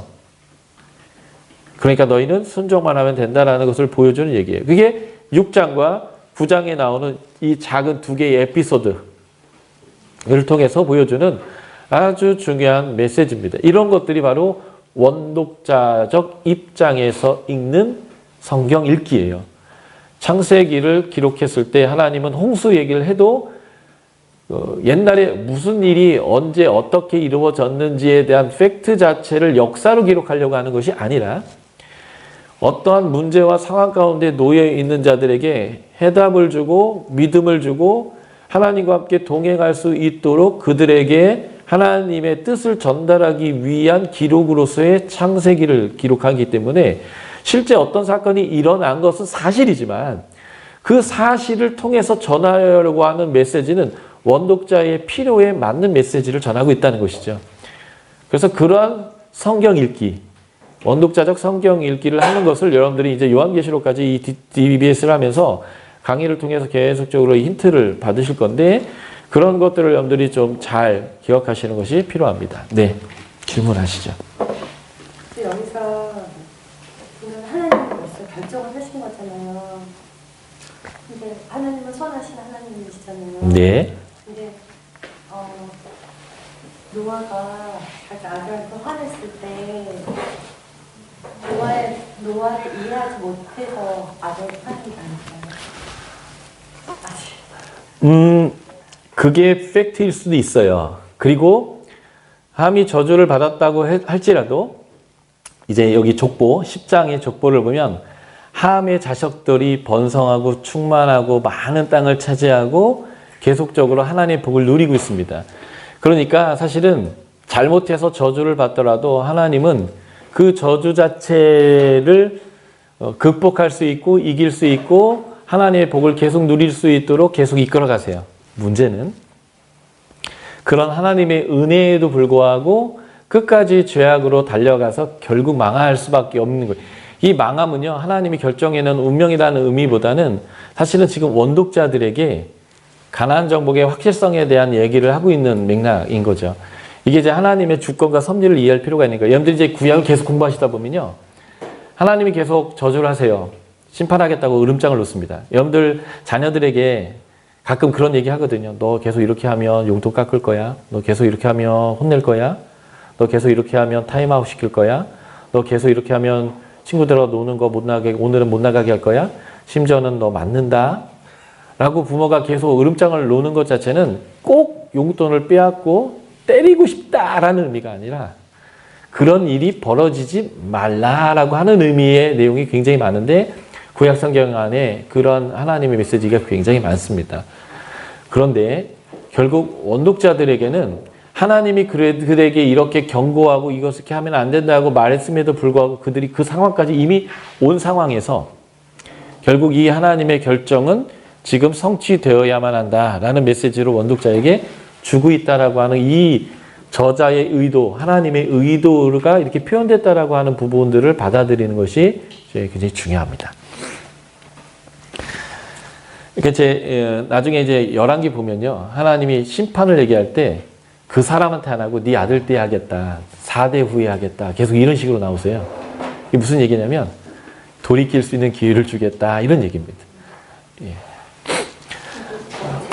그러니까 너희는 순종만 하면 된다라는 것을 보여주는 얘기예요. 그게 6장과 9장에 나오는 이 작은 두 개의 에피소드를 통해서 보여주는 아주 중요한 메시지입니다. 이런 것들이 바로 원독자적 입장에서 읽는 성경 읽기예요. 창세기를 기록했을 때 하나님은 홍수 얘기를 해도 옛날에 무슨 일이 언제 어떻게 이루어졌는지에 대한 팩트 자체를 역사로 기록하려고 하는 것이 아니라 어떠한 문제와 상황 가운데 놓여 있는 자들에게 해답을 주고 믿음을 주고 하나님과 함께 동행할 수 있도록 그들에게 하나님의 뜻을 전달하기 위한 기록으로서의 창세기를 기록하기 때문에 실제 어떤 사건이 일어난 것은 사실이지만 그 사실을 통해서 전하려고 하는 메시지는 원독자의 필요에 맞는 메시지를 전하고 있다는 것이죠. 그래서 그러한 성경 읽기, 원독자적 성경 읽기를 하는 것을 여러분들이 이제 요한계시록까지 이 DBS를 하면서 강의를 통해서 계속적으로 힌트를 받으실 건데 그런 것들을 여러분들이 좀 잘 기억하시는 것이 필요합니다. 네, 질문하시죠. 여기서 지금 하나님으로서 결정을 하신 거잖아요. 근데 하나님은 선하신 하나님이시잖아요. 네. 근데 노아가 자기 아들한테 화냈을 때 노아를 이해하지 못해서 아들을 화낸 게 아닐까요? 그게 팩트일 수도 있어요. 그리고 함이 저주를 받았다고 할지라도 이제 여기 족보 10장의 족보를 보면 함의 자식들이 번성하고 충만하고 많은 땅을 차지하고 계속적으로 하나님의 복을 누리고 있습니다. 그러니까 사실은 잘못해서 저주를 받더라도 하나님은 그 저주 자체를 극복할 수 있고 이길 수 있고 하나님의 복을 계속 누릴 수 있도록 계속 이끌어 가세요. 문제는 그런 하나님의 은혜에도 불구하고 끝까지 죄악으로 달려가서 결국 망할 수밖에 없는 거예요. 이 망함은요, 하나님이 결정해놓은 운명이라는 의미보다는 사실은 지금 원독자들에게 가나안 정복의 확실성에 대한 얘기를 하고 있는 맥락인 거죠. 이게 이제 하나님의 주권과 섭리를 이해할 필요가 있는 거예요. 여러분들이 이제 구약을 계속 공부하시다 보면요, 하나님이 계속 저주를 하세요. 심판하겠다고 으름장을 놓습니다. 여러분들 자녀들에게 가끔 그런 얘기 하거든요. 너 계속 이렇게 하면 용돈 깎을 거야. 너 계속 이렇게 하면 혼낼 거야. 너 계속 이렇게 하면 타임아웃 시킬 거야. 너 계속 이렇게 하면 친구들하고 노는 거 못 나가게, 오늘은 못 나가게 할 거야. 심지어는 너 맞는다. 라고 부모가 계속 으름장을 놓는 것 자체는 꼭 용돈을 빼앗고 때리고 싶다라는 의미가 아니라 그런 일이 벌어지지 말라라고 하는 의미의 내용이 굉장히 많은데 구약 성경 안에 그런 하나님의 메시지가 굉장히 많습니다. 그런데 결국 원독자들에게는 하나님이 그들에게 이렇게 경고하고 이것을 이렇게 하면 안 된다고 말했음에도 불구하고 그들이 그 상황까지 이미 온 상황에서 결국 이 하나님의 결정은 지금 성취되어야만 한다라는 메시지를 원독자에게 주고 있다라고 하는 이 저자의 의도, 하나님의 의도가 이렇게 표현됐다라고 하는 부분들을 받아들이는 것이 굉장히 중요합니다. 그러니까 나중에 이제 열왕기 보면요, 하나님이 심판을 얘기할 때 그 사람한테 안 하고 네 아들 때 하겠다, 4대 후에 하겠다, 계속 이런 식으로 나오세요. 이게 무슨 얘기냐면 돌이킬 수 있는 기회를 주겠다 이런 얘기입니다. 예.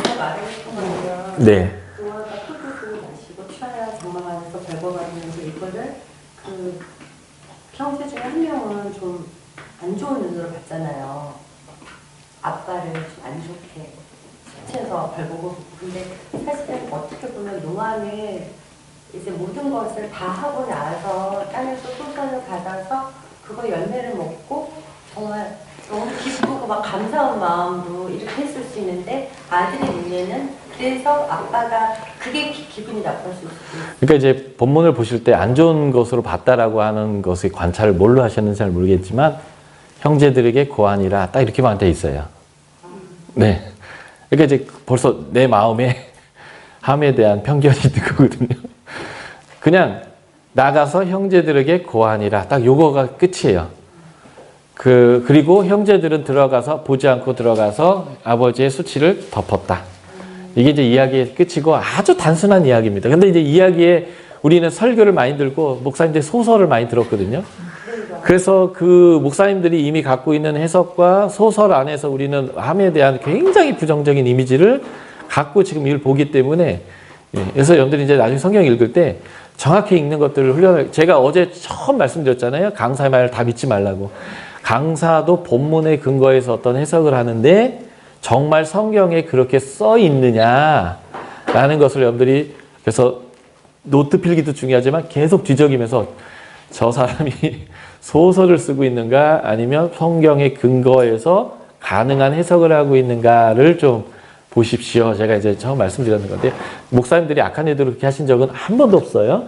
제가 말을 했던 거는 네. 노아가 포도주 마시고 취하여 장막 안에서 벌거벗으면서 이거를 그 형제 중에 한 명은 좀 안 좋은 눈으로 봤잖아요. 아빠를 좀 안 좋게 시체에서 벌거벗고. 근데 사실은 어떻게 보면 노아는 이제 모든 것을 다 하고 나서 땅에서 소선을 받아서 그거 열매를 먹고 정말 너무 기쁘고 막 감사한 마음으로 이렇게 했을 수 있는데 아들의 눈에는 그래서 아빠가 그게 기분이 나빴을 수도 있어요. 그러니까 이제 본문을 보실 때 안 좋은 것으로 봤다라고 하는 것의 관찰을 뭘로 하셨는지 잘 모르겠지만 형제들에게 고하니라 딱 이렇게만 돼 있어요. 네. 그러니까 이제 벌써 내 마음에 함에 대한 편견이 있는 거거든요. 그냥 나가서 형제들에게 고하니라 딱 요거가 끝이에요. 그리고 형제들은 들어가서 보지 않고 들어가서 아버지의 수치를 덮었다. 이게 이제 이야기의 끝이고 아주 단순한 이야기입니다. 근데 이제 이야기에 우리는 설교를 많이 들고 목사님들 소설을 많이 들었거든요. 그래서 그 목사님들이 이미 갖고 있는 해석과 소설 안에서 우리는 함에 대한 굉장히 부정적인 이미지를 갖고 지금 이걸 보기 때문에, 그래서 여러분들이 이제 나중에 성경 읽을 때 정확히 읽는 것들을 훈련을, 제가 어제 처음 말씀드렸잖아요. 강사의 말을 다 믿지 말라고. 강사도 본문의 근거에서 어떤 해석을 하는데 정말 성경에 그렇게 써 있느냐라는 것을 여러분들이, 그래서 노트 필기도 중요하지만 계속 뒤적이면서 저 사람이 소설을 쓰고 있는가 아니면 성경의 근거에서 가능한 해석을 하고 있는가를 좀 보십시오. 제가 이제 처음 말씀드렸는 건데, 목사님들이 악한 의도로 그렇게 하신 적은 한 번도 없어요.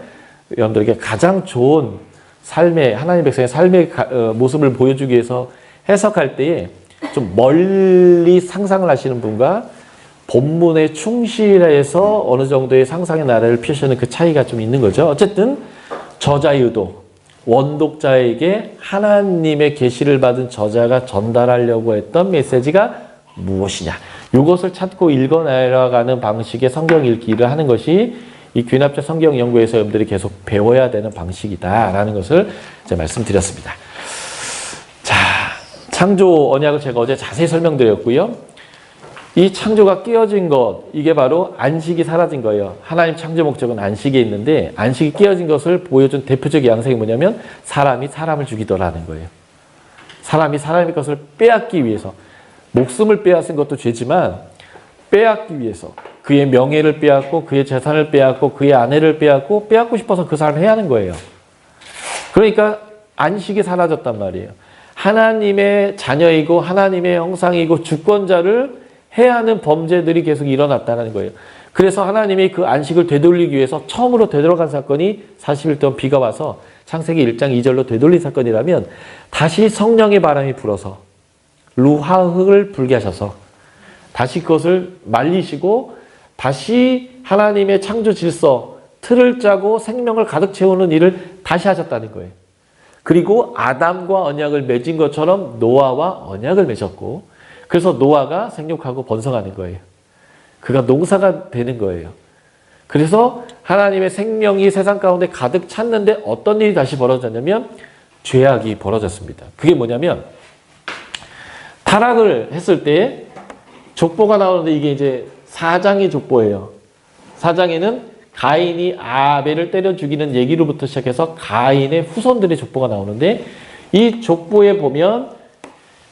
여러분들에게 가장 좋은 삶의, 하나님 백성의 삶의 모습을 보여주기 위해서 해석할 때에 좀 멀리 상상을 하시는 분과 본문에 충실해서 어느 정도의 상상의 나래를 펴시는 그 차이가 좀 있는 거죠. 어쨌든 저자의 의도, 원독자에게 하나님의 계시를 받은 저자가 전달하려고 했던 메시지가 무엇이냐, 이것을 찾고 읽어 나가는 방식의 성경 읽기를 하는 것이 이 귀납자 성경 연구에서 여러분들이 계속 배워야 되는 방식이다라는 것을 이제 말씀드렸습니다. 자, 창조 언약을 제가 어제 자세히 설명드렸고요. 이 창조가 깨어진 것, 이게 바로 안식이 사라진 거예요. 하나님 창조 목적은 안식에 있는데 안식이 깨어진 것을 보여준 대표적인 양상이 뭐냐면 사람이 사람을 죽이더라는 거예요. 사람이 사람의 것을 빼앗기 위해서, 목숨을 빼앗은 것도 죄지만 빼앗기 위해서 그의 명예를 빼앗고 그의 재산을 빼앗고 그의 아내를 빼앗고 싶어서 그 사람을 해야 하는 거예요. 그러니까 안식이 사라졌단 말이에요. 하나님의 자녀이고 하나님의 형상이고 주권자를 해야 하는 범죄들이 계속 일어났다는 거예요. 그래서 하나님이 그 안식을 되돌리기 위해서 처음으로 되돌아간 사건이 40일 동안 비가 와서 창세기 1장 2절로 되돌린 사건이라면 다시 성령의 바람이 불어서 루하흐를 불게 하셔서 다시 그것을 말리시고 다시 하나님의 창조 질서, 틀을 짜고 생명을 가득 채우는 일을 다시 하셨다는 거예요. 그리고 아담과 언약을 맺은 것처럼 노아와 언약을 맺었고, 그래서 노아가 생육하고 번성하는 거예요. 그가 농사가 되는 거예요. 그래서 하나님의 생명이 세상 가운데 가득 찼는데 어떤 일이 다시 벌어졌냐면 죄악이 벌어졌습니다. 그게 뭐냐면 타락을 했을 때 족보가 나오는데 이게 이제 4장의 족보예요. 4장에는 가인이 아벨을 때려 죽이는 얘기로부터 시작해서 가인의 후손들의 족보가 나오는데 이 족보에 보면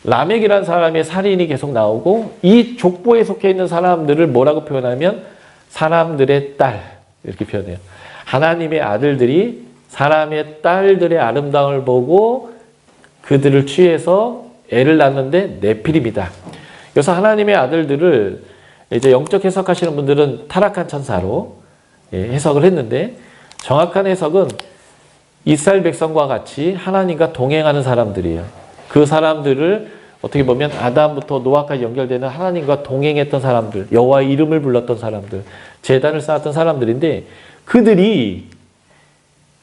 라멕이라는 사람의 살인이 계속 나오고 이 족보에 속해 있는 사람들을 뭐라고 표현하면 사람들의 딸 이렇게 표현해요. 하나님의 아들들이 사람의 딸들의 아름다움을 보고 그들을 취해서 애를 낳는데 네피림이다. 그래서 하나님의 아들들을 이제 영적 해석하시는 분들은 타락한 천사로 해석을 했는데 정확한 해석은 이스라엘 백성과 같이 하나님과 동행하는 사람들이에요. 그 사람들을 어떻게 보면 아담부터 노아까지 연결되는 하나님과 동행했던 사람들, 여호와의 이름을 불렀던 사람들, 제단을 쌓았던 사람들인데 그들이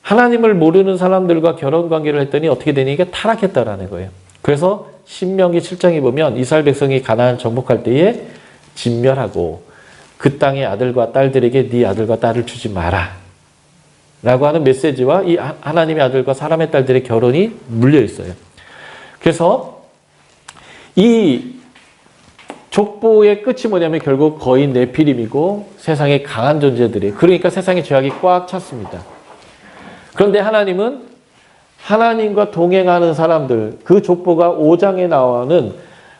하나님을 모르는 사람들과 결혼관계를 했더니 어떻게 되니까 타락했다라는 거예요. 그래서 신명기 7장에 보면 이스라엘 백성이 가나안 정복할 때에 진멸하고 그 땅의 아들과 딸들에게 네 아들과 딸을 주지 마라 라고 하는 메시지와 이 하나님의 아들과 사람의 딸들의 결혼이 물려 있어요. 그래서 이 족보의 끝이 뭐냐면 결국 거인 네피림이고 세상에 강한 존재들이, 그러니까 세상에 죄악이 꽉 찼습니다. 그런데 하나님은 하나님과 동행하는 사람들, 그 족보가 5장에 나오는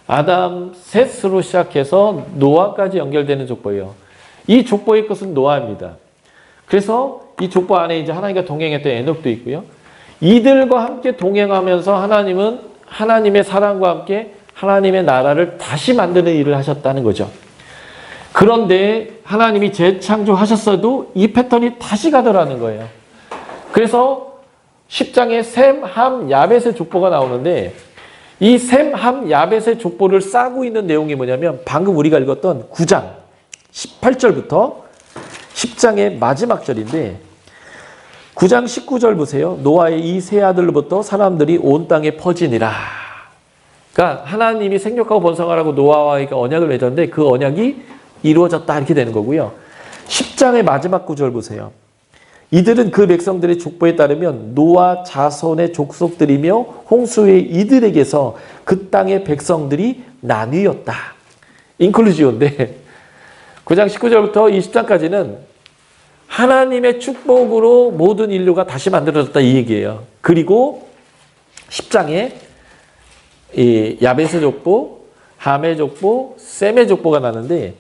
아담, 셋으로 시작해서 노아까지 연결되는 족보예요. 이 족보의 끝은 노아입니다. 그래서 이 족보 안에 이제 하나님과 동행했던 에녹도 있고요. 이들과 함께 동행하면서 하나님은 하나님의 사랑과 함께 하나님의 나라를 다시 만드는 일을 하셨다는 거죠. 그런데 하나님이 재창조하셨어도 이 패턴이 다시 가더라는 거예요. 그래서 10장에 셈, 함, 야벳의 족보가 나오는데 이 셈, 함, 야벳의 족보를 싸고 있는 내용이 뭐냐면 방금 우리가 읽었던 9장 18절부터 10장의 마지막 절인데 9장 19절 보세요. 노아의 이 세 아들로부터 사람들이 온 땅에 퍼지니라. 그러니까 하나님이 생육하고 번성하라고 노아와 언약을 맺었는데 그 언약이 이루어졌다 이렇게 되는 거고요. 10장의 마지막 구절 보세요. 이들은 그 백성들의 족보에 따르면 노아 자손의 족속들이며 홍수의 이들에게서 그 땅의 백성들이 나뉘었다. 인클루지오인데 9장 19절부터 20장까지는 하나님의 축복으로 모든 인류가 다시 만들어졌다 이 얘기예요. 그리고 10장에 이 야벳의 족보, 함의 족보, 셈의 족보가 나는데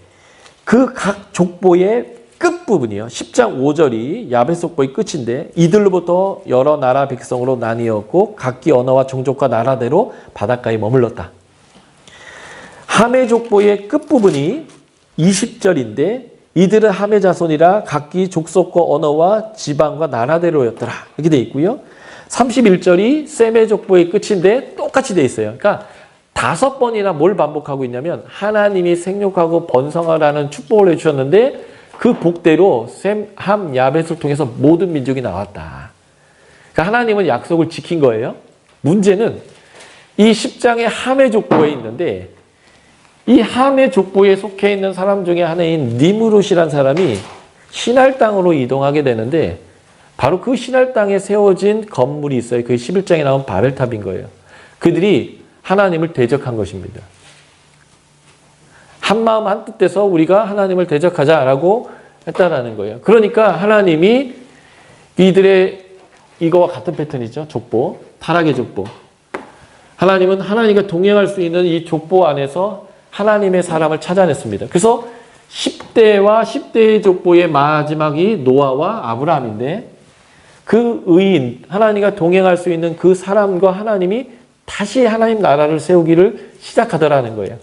그 각 족보의 끝부분이요. 10장 5절이 야벳 족보의 끝인데 이들로부터 여러 나라 백성으로 나뉘었고 각기 언어와 종족과 나라대로 바닷가에 머물렀다. 함의 족보의 끝부분이 20절인데 이들은 함의 자손이라 각기 족속과 언어와 지방과 나라대로였더라. 이렇게 돼 있고요. 31절이 셈의 족보의 끝인데 똑같이 돼 있어요. 그러니까 5번이나 뭘 반복하고 있냐면 하나님이 생육하고 번성하라는 축복을 해주셨는데 그 복대로 셈, 함, 야벳을 통해서 모든 민족이 나왔다. 그러니까 하나님은 약속을 지킨 거예요. 문제는 이 10장의 함의 족보에 있는데 이 함의 족보에 속해 있는 사람 중에 하나인 니므롯이라는 사람이 신할 땅으로 이동하게 되는데 바로 그 신할 땅에 세워진 건물이 있어요. 그게 11장에 나온 바벨탑인 거예요. 그들이 하나님을 대적한 것입니다. 한마음 한뜻돼서 우리가 하나님을 대적하자라고 했다라는 거예요. 그러니까 하나님이 이들의 이거와 같은 패턴이죠. 족보, 타락의 족보. 하나님은 하나님과 동행할 수 있는 이 족보 안에서 하나님의 사람을 찾아냈습니다. 그래서 10대와 10대의 족보의 마지막이 노아와 아브라함인데 그 의인, 하나님과 동행할 수 있는 그 사람과 하나님이 다시 하나님 나라를 세우기를 시작하더라는 거예요.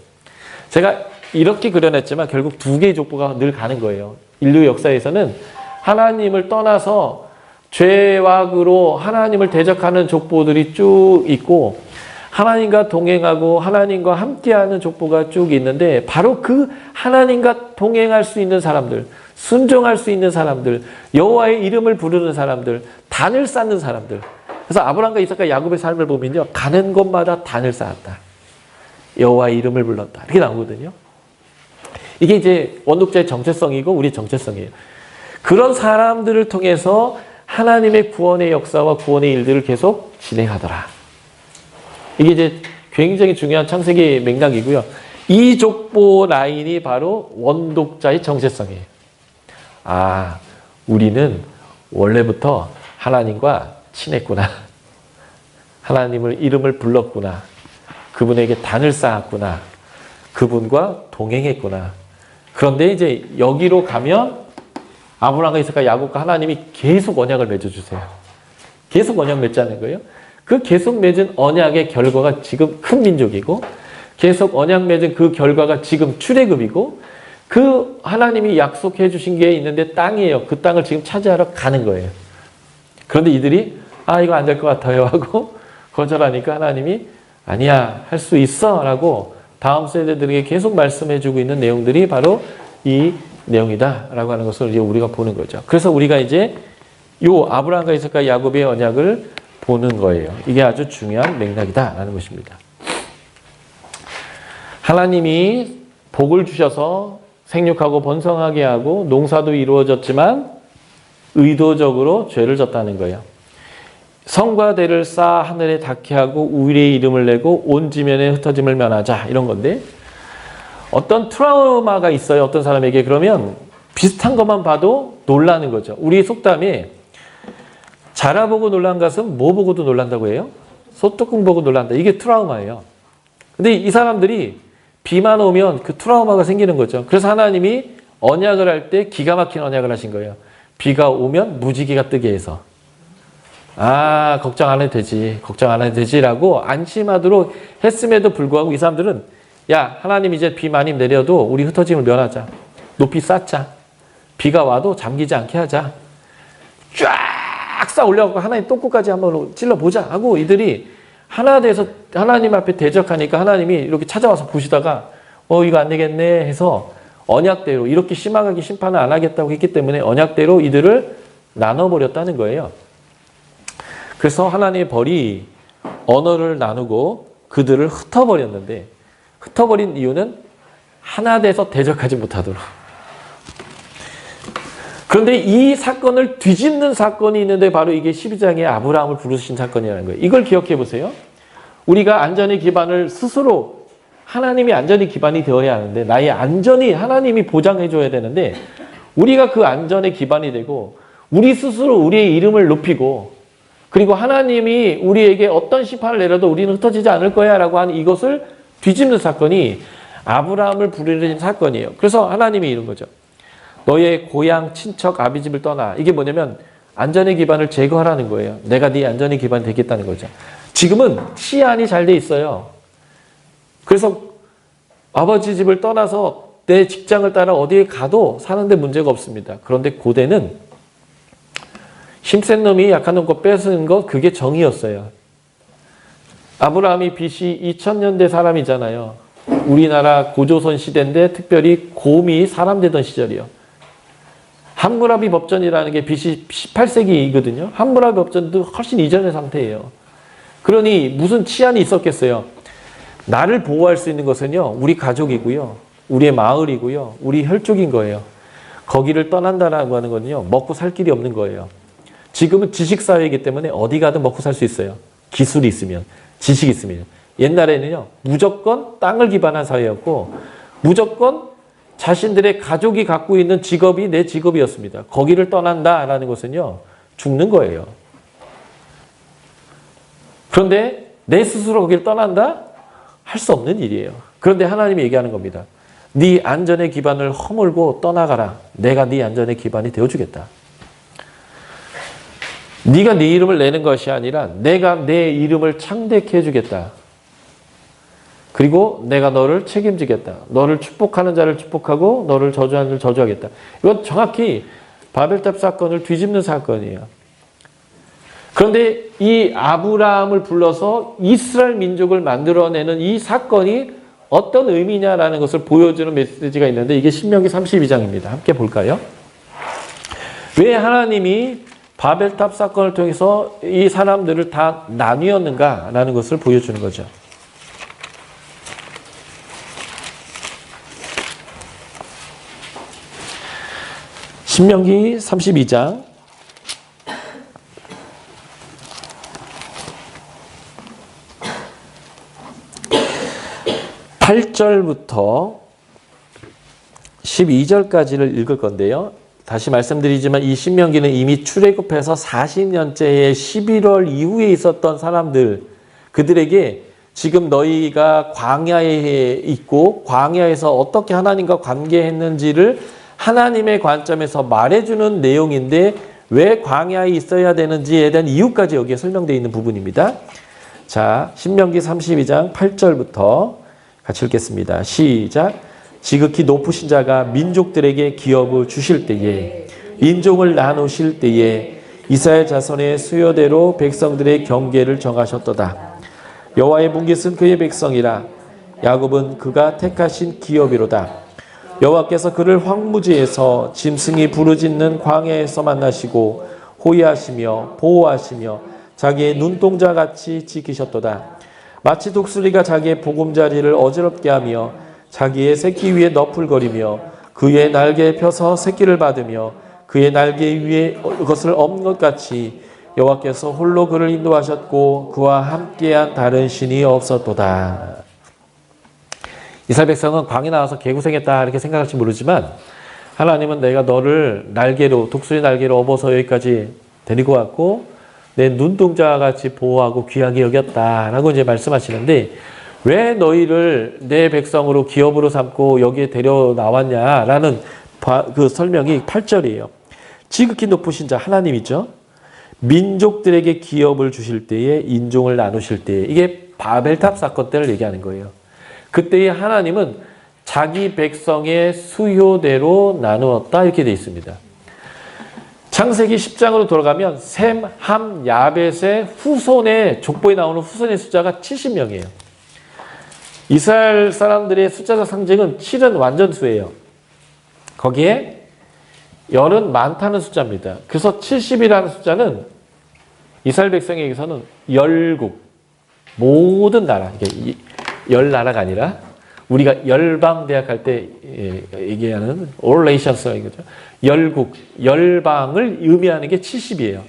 제가 이렇게 그려냈지만 결국 2개의 족보가 늘 가는 거예요. 인류 역사에서는 하나님을 떠나서 죄악으로 하나님을 대적하는 족보들이 쭉 있고 하나님과 동행하고 하나님과 함께하는 족보가 쭉 있는데 바로 그 하나님과 동행할 수 있는 사람들, 순종할 수 있는 사람들, 여호와의 이름을 부르는 사람들, 단을 쌓는 사람들. 그래서 아브라함과 이삭과 야곱의 삶을 보면요. 가는 곳마다 단을 쌓았다. 여호와의 이름을 불렀다. 이렇게 나오거든요. 이게 이제 원독자의 정체성이고 우리의 정체성이에요. 그런 사람들을 통해서 하나님의 구원의 역사와 구원의 일들을 계속 진행하더라. 이게 이제 굉장히 중요한 창세기 맥락이고요. 이 족보 라인이 바로 원독자의 정체성이에요. 아, 우리는 원래부터 하나님과 친했구나. 하나님을 이름을 불렀구나. 그분에게 단을 쌓았구나. 그분과 동행했구나. 그런데 이제 여기로 가면 아브라함과 이삭과 야곱과 하나님이 계속 언약을 맺어주세요. 계속 언약 맺자는 거예요. 그 계속 맺은 언약의 결과가 지금 큰 민족이고 계속 언약 맺은 그 결과가 지금 출애굽이고 그 하나님이 약속해 주신 게 있는데 땅이에요. 그 땅을 지금 차지하러 가는 거예요. 그런데 이들이 이거 안 될 것 같아요 하고 거절하니까 하나님이 아니야, 할 수 있어 라고 다음 세대들에게 계속 말씀해주고 있는 내용들이 바로 이 내용이다 라고 하는 것을 이제 우리가 보는 거죠. 그래서 우리가 이제 요 아브라함과 이삭과 야곱의 언약을 보는 거예요. 이게 아주 중요한 맥락이다 라는 것입니다. 하나님이 복을 주셔서 생육하고 번성하게 하고 농사도 이루어졌지만 의도적으로 죄를 졌다는 거예요. 성과 대를 쌓아 하늘에 닿게 하고 우리의 이름을 내고 온 지면에 흩어짐을 면하자, 이런 건데, 어떤 트라우마가 있어요, 어떤 사람에게. 그러면 비슷한 것만 봐도 놀라는 거죠. 우리 속담에 자라보고 놀란 것은 뭐 보고도 놀란다고 해요? 소뚜껑 보고 놀란다. 이게 트라우마예요. 근데 이 사람들이 비만 오면 그 트라우마가 생기는 거죠. 그래서 하나님이 언약을 할 때 기가 막힌 언약을 하신 거예요. 비가 오면 무지개가 뜨게 해서. 아, 걱정 안 해도 되지. 걱정 안 해도 되지라고 안심하도록 했음에도 불구하고 이 사람들은, 야, 하나님 이제 비 많이 내려도 우리 흩어짐을 면하자. 높이 쌓자. 비가 와도 잠기지 않게 하자. 쫙 쌓아 올려갖고 하나님 똥꼬까지 한번 찔러보자 하고 이들이 하나 돼서 하나님 앞에 대적하니까 하나님이 이렇게 찾아와서 보시다가 이거 안 되겠네 해서 언약대로, 이렇게 심하게 심판을 안 하겠다고 했기 때문에 언약대로 이들을 나눠버렸다는 거예요. 그래서 하나님의 벌이 언어를 나누고 그들을 흩어버렸는데, 흩어버린 이유는 하나 돼서 대적하지 못하도록. 그런데 이 사건을 뒤집는 사건이 있는데 바로 이게 12장에 아브라함을 부르신 사건이라는 거예요. 이걸 기억해 보세요. 우리가 안전의 기반을 스스로, 하나님이 안전의 기반이 되어야 하는데, 나의 안전이 하나님이 보장해 줘야 되는데, 우리가 그 안전의 기반이 되고 우리 스스로 우리의 이름을 높이고, 그리고 하나님이 우리에게 어떤 심판을 내려도 우리는 흩어지지 않을 거야 라고 하는 이것을 뒤집는 사건이 아브라함을 부르는 사건이에요. 그래서 하나님이 이런 거죠. 너의 고향, 친척, 아비집을 떠나. 이게 뭐냐면 안전의 기반을 제거하라는 거예요. 내가 네 안전의 기반이 되겠다는 거죠. 지금은 치안이 잘 돼 있어요. 그래서 아버지 집을 떠나서 내 직장을 따라 어디에 가도 사는데 문제가 없습니다. 그런데 고대는 힘센 놈이 약한 놈 거 뺏은 거, 그게 정의였어요. 아브라함이 BC 2000년대 사람이잖아요. 우리나라 고조선 시대인데 특별히 곰이 사람 되던 시절이요. 함무라비 법전이라는 게 BC 18세기이거든요. 함무라비 법전도 훨씬 이전의 상태예요. 그러니 무슨 치안이 있었겠어요. 나를 보호할 수 있는 것은요, 우리 가족이고요, 우리의 마을이고요, 우리 혈족인 거예요. 거기를 떠난다라고 하는 거는요, 먹고 살 길이 없는 거예요. 지금은 지식사회이기 때문에 어디 가든 먹고 살 수 있어요. 기술이 있으면, 지식이 있으면. 옛날에는요, 무조건 땅을 기반한 사회였고, 무조건 자신들의 가족이 갖고 있는 직업이 내 직업이었습니다. 거기를 떠난다라는 것은요, 죽는 거예요. 그런데 내 스스로 거기를 떠난다? 할 수 없는 일이에요. 그런데 하나님이 얘기하는 겁니다. 네 안전의 기반을 허물고 떠나가라. 내가 네 안전의 기반이 되어주겠다. 네가 네 이름을 내는 것이 아니라 내가 내 이름을 창대케 해주겠다. 그리고 내가 너를 책임지겠다. 너를 축복하는 자를 축복하고 너를 저주하는 자를 저주하겠다. 이건 정확히 바벨탑 사건을 뒤집는 사건이에요. 그런데 이 아브라함을 불러서 이스라엘 민족을 만들어내는 이 사건이 어떤 의미냐라는 것을 보여주는 메시지가 있는데, 이게 신명기 32장입니다. 함께 볼까요? 왜 하나님이 바벨탑 사건을 통해서 이 사람들을 다 나뉘었는가라는 것을 보여주는 거죠. 신명기 32장 8절부터 12절까지를 읽을 건데요. 다시 말씀드리지만 이 신명기는 이미 출애굽해서 40년째의 11월 이후에 있었던 사람들, 그들에게 지금 너희가 광야에 있고 광야에서 어떻게 하나님과 관계했는지를 하나님의 관점에서 말해주는 내용인데, 왜 광야에 있어야 되는지에 대한 이유까지 여기에 설명되어 있는 부분입니다. 자, 신명기 32장 8절부터 같이 읽겠습니다. 시작. 지극히 높으신 자가 민족들에게 기업을 주실 때에, 인종을 나누실 때에 이스라엘 자손의 수요대로 백성들의 경계를 정하셨도다. 여호와의 분깃은 그의 백성이라. 야곱은 그가 택하신 기업이로다. 여호와께서 그를 황무지에서 짐승이 부르짖는 광야에서 만나시고 호위하시며 보호하시며 자기의 눈동자같이 지키셨도다. 마치 독수리가 자기의 보금자리를 어지럽게 하며 자기의 새끼 위에 너풀거리며 그의 날개에 펴서 새끼를 받으며 그의 날개 위에 것을 엎는 것 같이 여호와께서 홀로 그를 인도하셨고 그와 함께한 다른 신이 없었도다. 이스라엘 백성은 광에 나와서 개고생했다 이렇게 생각할지 모르지만 하나님은 내가 너를 날개로 독수리 날개로 업어서 여기까지 데리고 왔고 내 눈동자같이 보호하고 귀하게 여겼다라고 이제 말씀하시는데 왜 너희를 내 백성으로 기업으로 삼고 여기에 데려 나왔냐라는 그 설명이 8절이에요. 지극히 높으신 자 하나님이죠. 민족들에게 기업을 주실 때에 인종을 나누실 때에 이게 바벨탑 사건 때를 얘기하는 거예요. 그때의 하나님은 자기 백성의 수요대로 나누었다 이렇게 되어 있습니다. 창세기 10장으로 돌아가면 셈, 함, 야벳의 후손의 족보에 나오는 후손의 숫자가 70명이에요. 이스라엘 사람들의 숫자적 상징은 7은 완전수예요. 거기에 열은 많다는 숫자입니다. 그래서 70이라는 숫자는 이스라엘 백성에게서는 열국, 모든 나라, 이게 열 나라가 아니라 우리가 열방 대학 할 때 얘기하는 all nations라는 거죠. 열국, 열방을 의미하는 게 70이에요.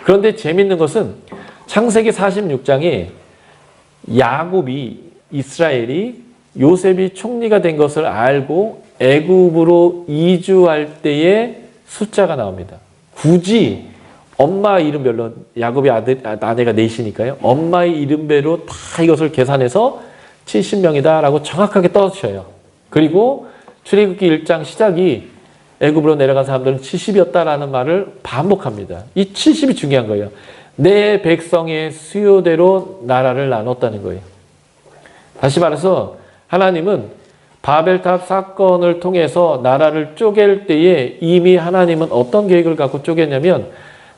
그런데 재밌는 것은 창세기 46장에 야곱이 이스라엘이 요셉이 총리가 된 것을 알고 애굽으로 이주할 때의 숫자가 나옵니다. 굳이 엄마 이름별로 야곱의 아내가 넷이니까요. 엄마의 이름별로 다 이것을 계산해서 70명이다라고 정확하게 떠주셔요. 그리고 출애굽기 1장 시작이 애굽으로 내려간 사람들은 70이었다라는 말을 반복합니다. 이 70이 중요한 거예요. 내 백성의 수요대로 나라를 나눴다는 거예요. 다시 말해서 하나님은 바벨탑 사건을 통해서 나라를 쪼갤 때에 이미 하나님은 어떤 계획을 갖고 쪼갰냐면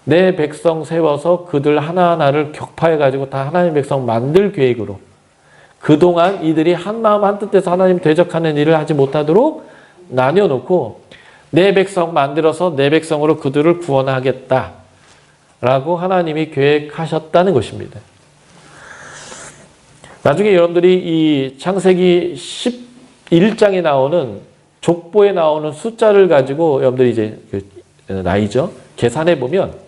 내 백성 세워서 그들 하나하나를 격파해가지고 다 하나님 백성 만들 계획으로 그동안 이들이 한마음 한뜻해서 하나님 대적하는 일을 하지 못하도록 나뉘어놓고 내 백성 만들어서 내 백성으로 그들을 구원하겠다 라고 하나님이 계획하셨다는 것입니다. 나중에 여러분들이 이 창세기 11장에 나오는 족보에 나오는 숫자를 가지고 여러분들이 이제 나이죠. 계산해 보면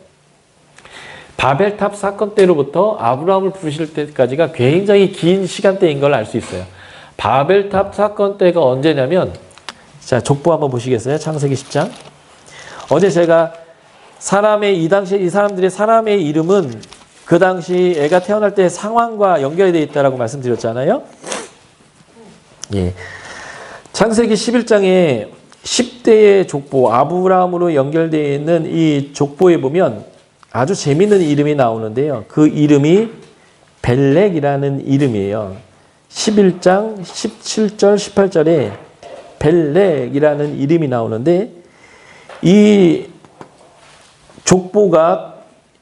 바벨탑 사건 때로부터 아브라함을 부르실 때까지가 굉장히 긴 시간대인 걸 알 수 있어요. 바벨탑 사건 때가 언제냐면 자, 족보 한번 보시겠어요? 창세기 10장. 어제 제가 이 당시에 이 사람들의 사람의 이름은 그 당시 애가 태어날 때 상황과 연결이 되어 있다라고 말씀드렸잖아요. 예. 창세기 11장에 10대의 족보, 아브라함으로 연결되어 있는 이 족보에 보면 아주 재미있는 이름이 나오는데요. 그 이름이 벨렉이라는 이름이에요. 11장 17절, 18절에 벨렉이라는 이름이 나오는데 이 족보가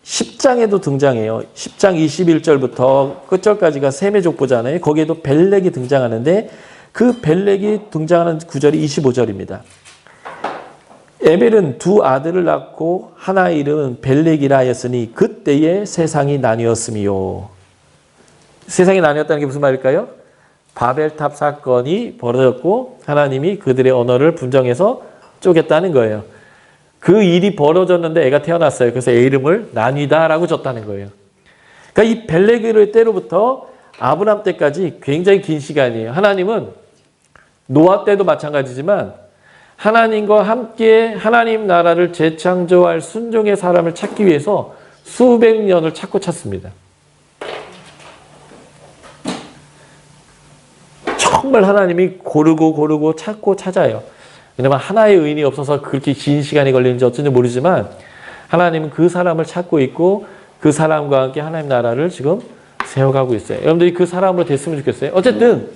10장에도 등장해요. 10장 21절부터 끝절까지가 셈의 족보잖아요. 거기에도 벨렉이 등장하는데 그 벨렉이 등장하는 구절이 25절입니다. 에벨은 두 아들을 낳고 하나의 이름은 벨렉이라 하였으니 그때에 세상이 나뉘었으며. 세상이 나뉘었다는 게 무슨 말일까요? 바벨탑 사건이 벌어졌고 하나님이 그들의 언어를 분정해서 쪼갰다는 거예요. 그 일이 벌어졌는데 애가 태어났어요. 그래서 애 이름을 나뉘다라고 줬다는 거예요. 그러니까 이 벨렉의 때로부터 아브람 때까지 굉장히 긴 시간이에요. 하나님은 노아 때도 마찬가지지만 하나님과 함께 하나님 나라를 재창조할 순종의 사람을 찾기 위해서 수백 년을 찾습니다. 정말 하나님이 고르고 찾아요. 왜냐면 하나의 의인이 없어서 그렇게 긴 시간이 걸리는지 어쩐지 모르지만 하나님은 그 사람을 찾고 있고 그 사람과 함께 하나님 나라를 지금 세워가고 있어요. 여러분들이 그 사람으로 됐으면 좋겠어요. 어쨌든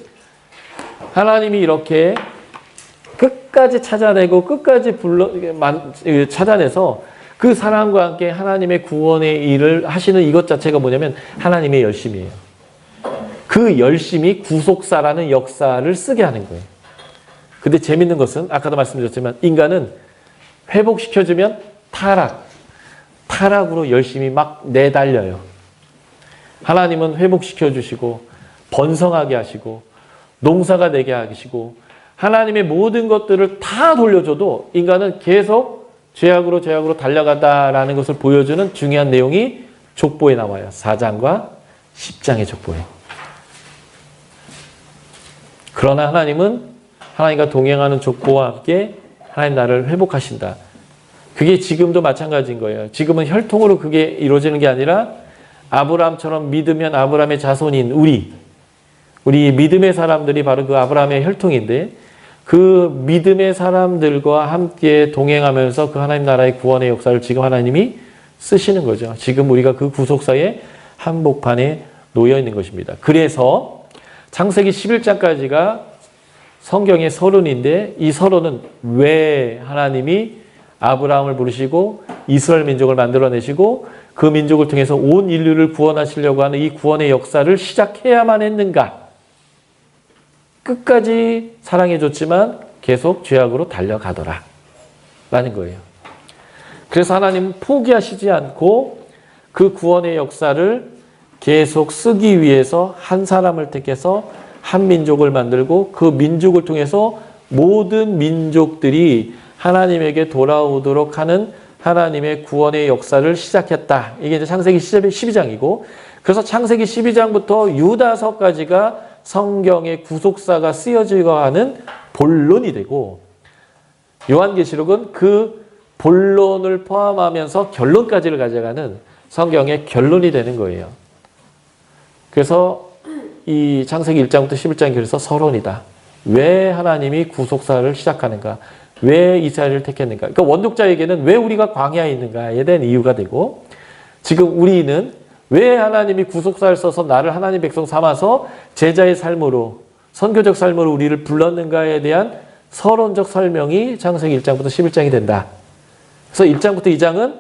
하나님이 이렇게 끝까지 찾아내고 끝까지 찾아내서 그 사람과 함께 하나님의 구원의 일을 하시는 이것 자체가 뭐냐면 하나님의 열심이에요. 그 열심이 구속사라는 역사를 쓰게 하는 거예요. 근데 재밌는 것은 아까도 말씀드렸지만 인간은 회복시켜주면 타락으로 열심히 막 내달려요. 하나님은 회복시켜주시고 번성하게 하시고 농사가 되게 하시고 하나님의 모든 것들을 다 돌려줘도 인간은 계속 죄악으로 달려간다라는 것을 보여주는 중요한 내용이 족보에 나와요. 4장과 10장의 족보에. 그러나 하나님은 하나님과 동행하는 족보와 함께 하나님 나를 회복하신다. 그게 지금도 마찬가지인 거예요. 지금은 혈통으로 그게 이루어지는 게 아니라 아브라함처럼 믿으면 아브라함의 자손인 우리 믿음의 사람들이 바로 그 아브라함의 혈통인데 그 믿음의 사람들과 함께 동행하면서 그 하나님 나라의 구원의 역사를 지금 하나님이 쓰시는 거죠. 지금 우리가 그 구속사의 한복판에 놓여 있는 것입니다. 그래서 창세기 11장까지가 성경의 서론인데 이 서론은 왜 하나님이 아브라함을 부르시고 이스라엘 민족을 만들어내시고 그 민족을 통해서 온 인류를 구원하시려고 하는 이 구원의 역사를 시작해야만 했는가? 끝까지 사랑해줬지만 계속 죄악으로 달려가더라 라는 거예요. 그래서 하나님은 포기하시지 않고 그 구원의 역사를 계속 쓰기 위해서 한 사람을 택해서 한 민족을 만들고 그 민족을 통해서 모든 민족들이 하나님에게 돌아오도록 하는 하나님의 구원의 역사를 시작했다. 이게 이제 창세기 12장이고 그래서 창세기 12장부터 유다서까지가 성경의 구속사가 쓰여지고 하는 본론이 되고 요한계시록은 그 본론을 포함하면서 결론까지를 가져가는 성경의 결론이 되는 거예요. 그래서 이 창세기 1장부터 11장이 그래서 서론이다. 왜 하나님이 구속사를 시작하는가? 왜 이스라엘을 택했는가? 그러니까 원독자에게는 왜 우리가 광야에 있는가에 대한 이유가 되고 지금 우리는 왜 하나님이 구속사를 써서 나를 하나님 백성 삼아서 제자의 삶으로 선교적 삶으로 우리를 불렀는가에 대한 서론적 설명이 창세기 1장부터 11장이 된다. 그래서 1장부터 2장은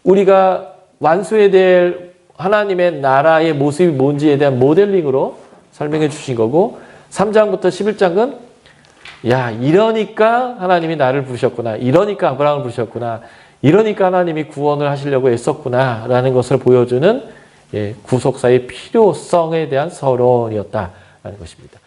우리가 완수해야 될 하나님의 나라의 모습이 뭔지에 대한 모델링으로 설명해 주신 거고 3장부터 11장은 야 이러니까 하나님이 나를 부르셨구나. 이러니까 아브라함을 부르셨구나. 이러니까 하나님이 구원을 하시려고 애썼구나 라는 것을 보여주는 구속사의 필요성에 대한 서론이었다라는 것입니다.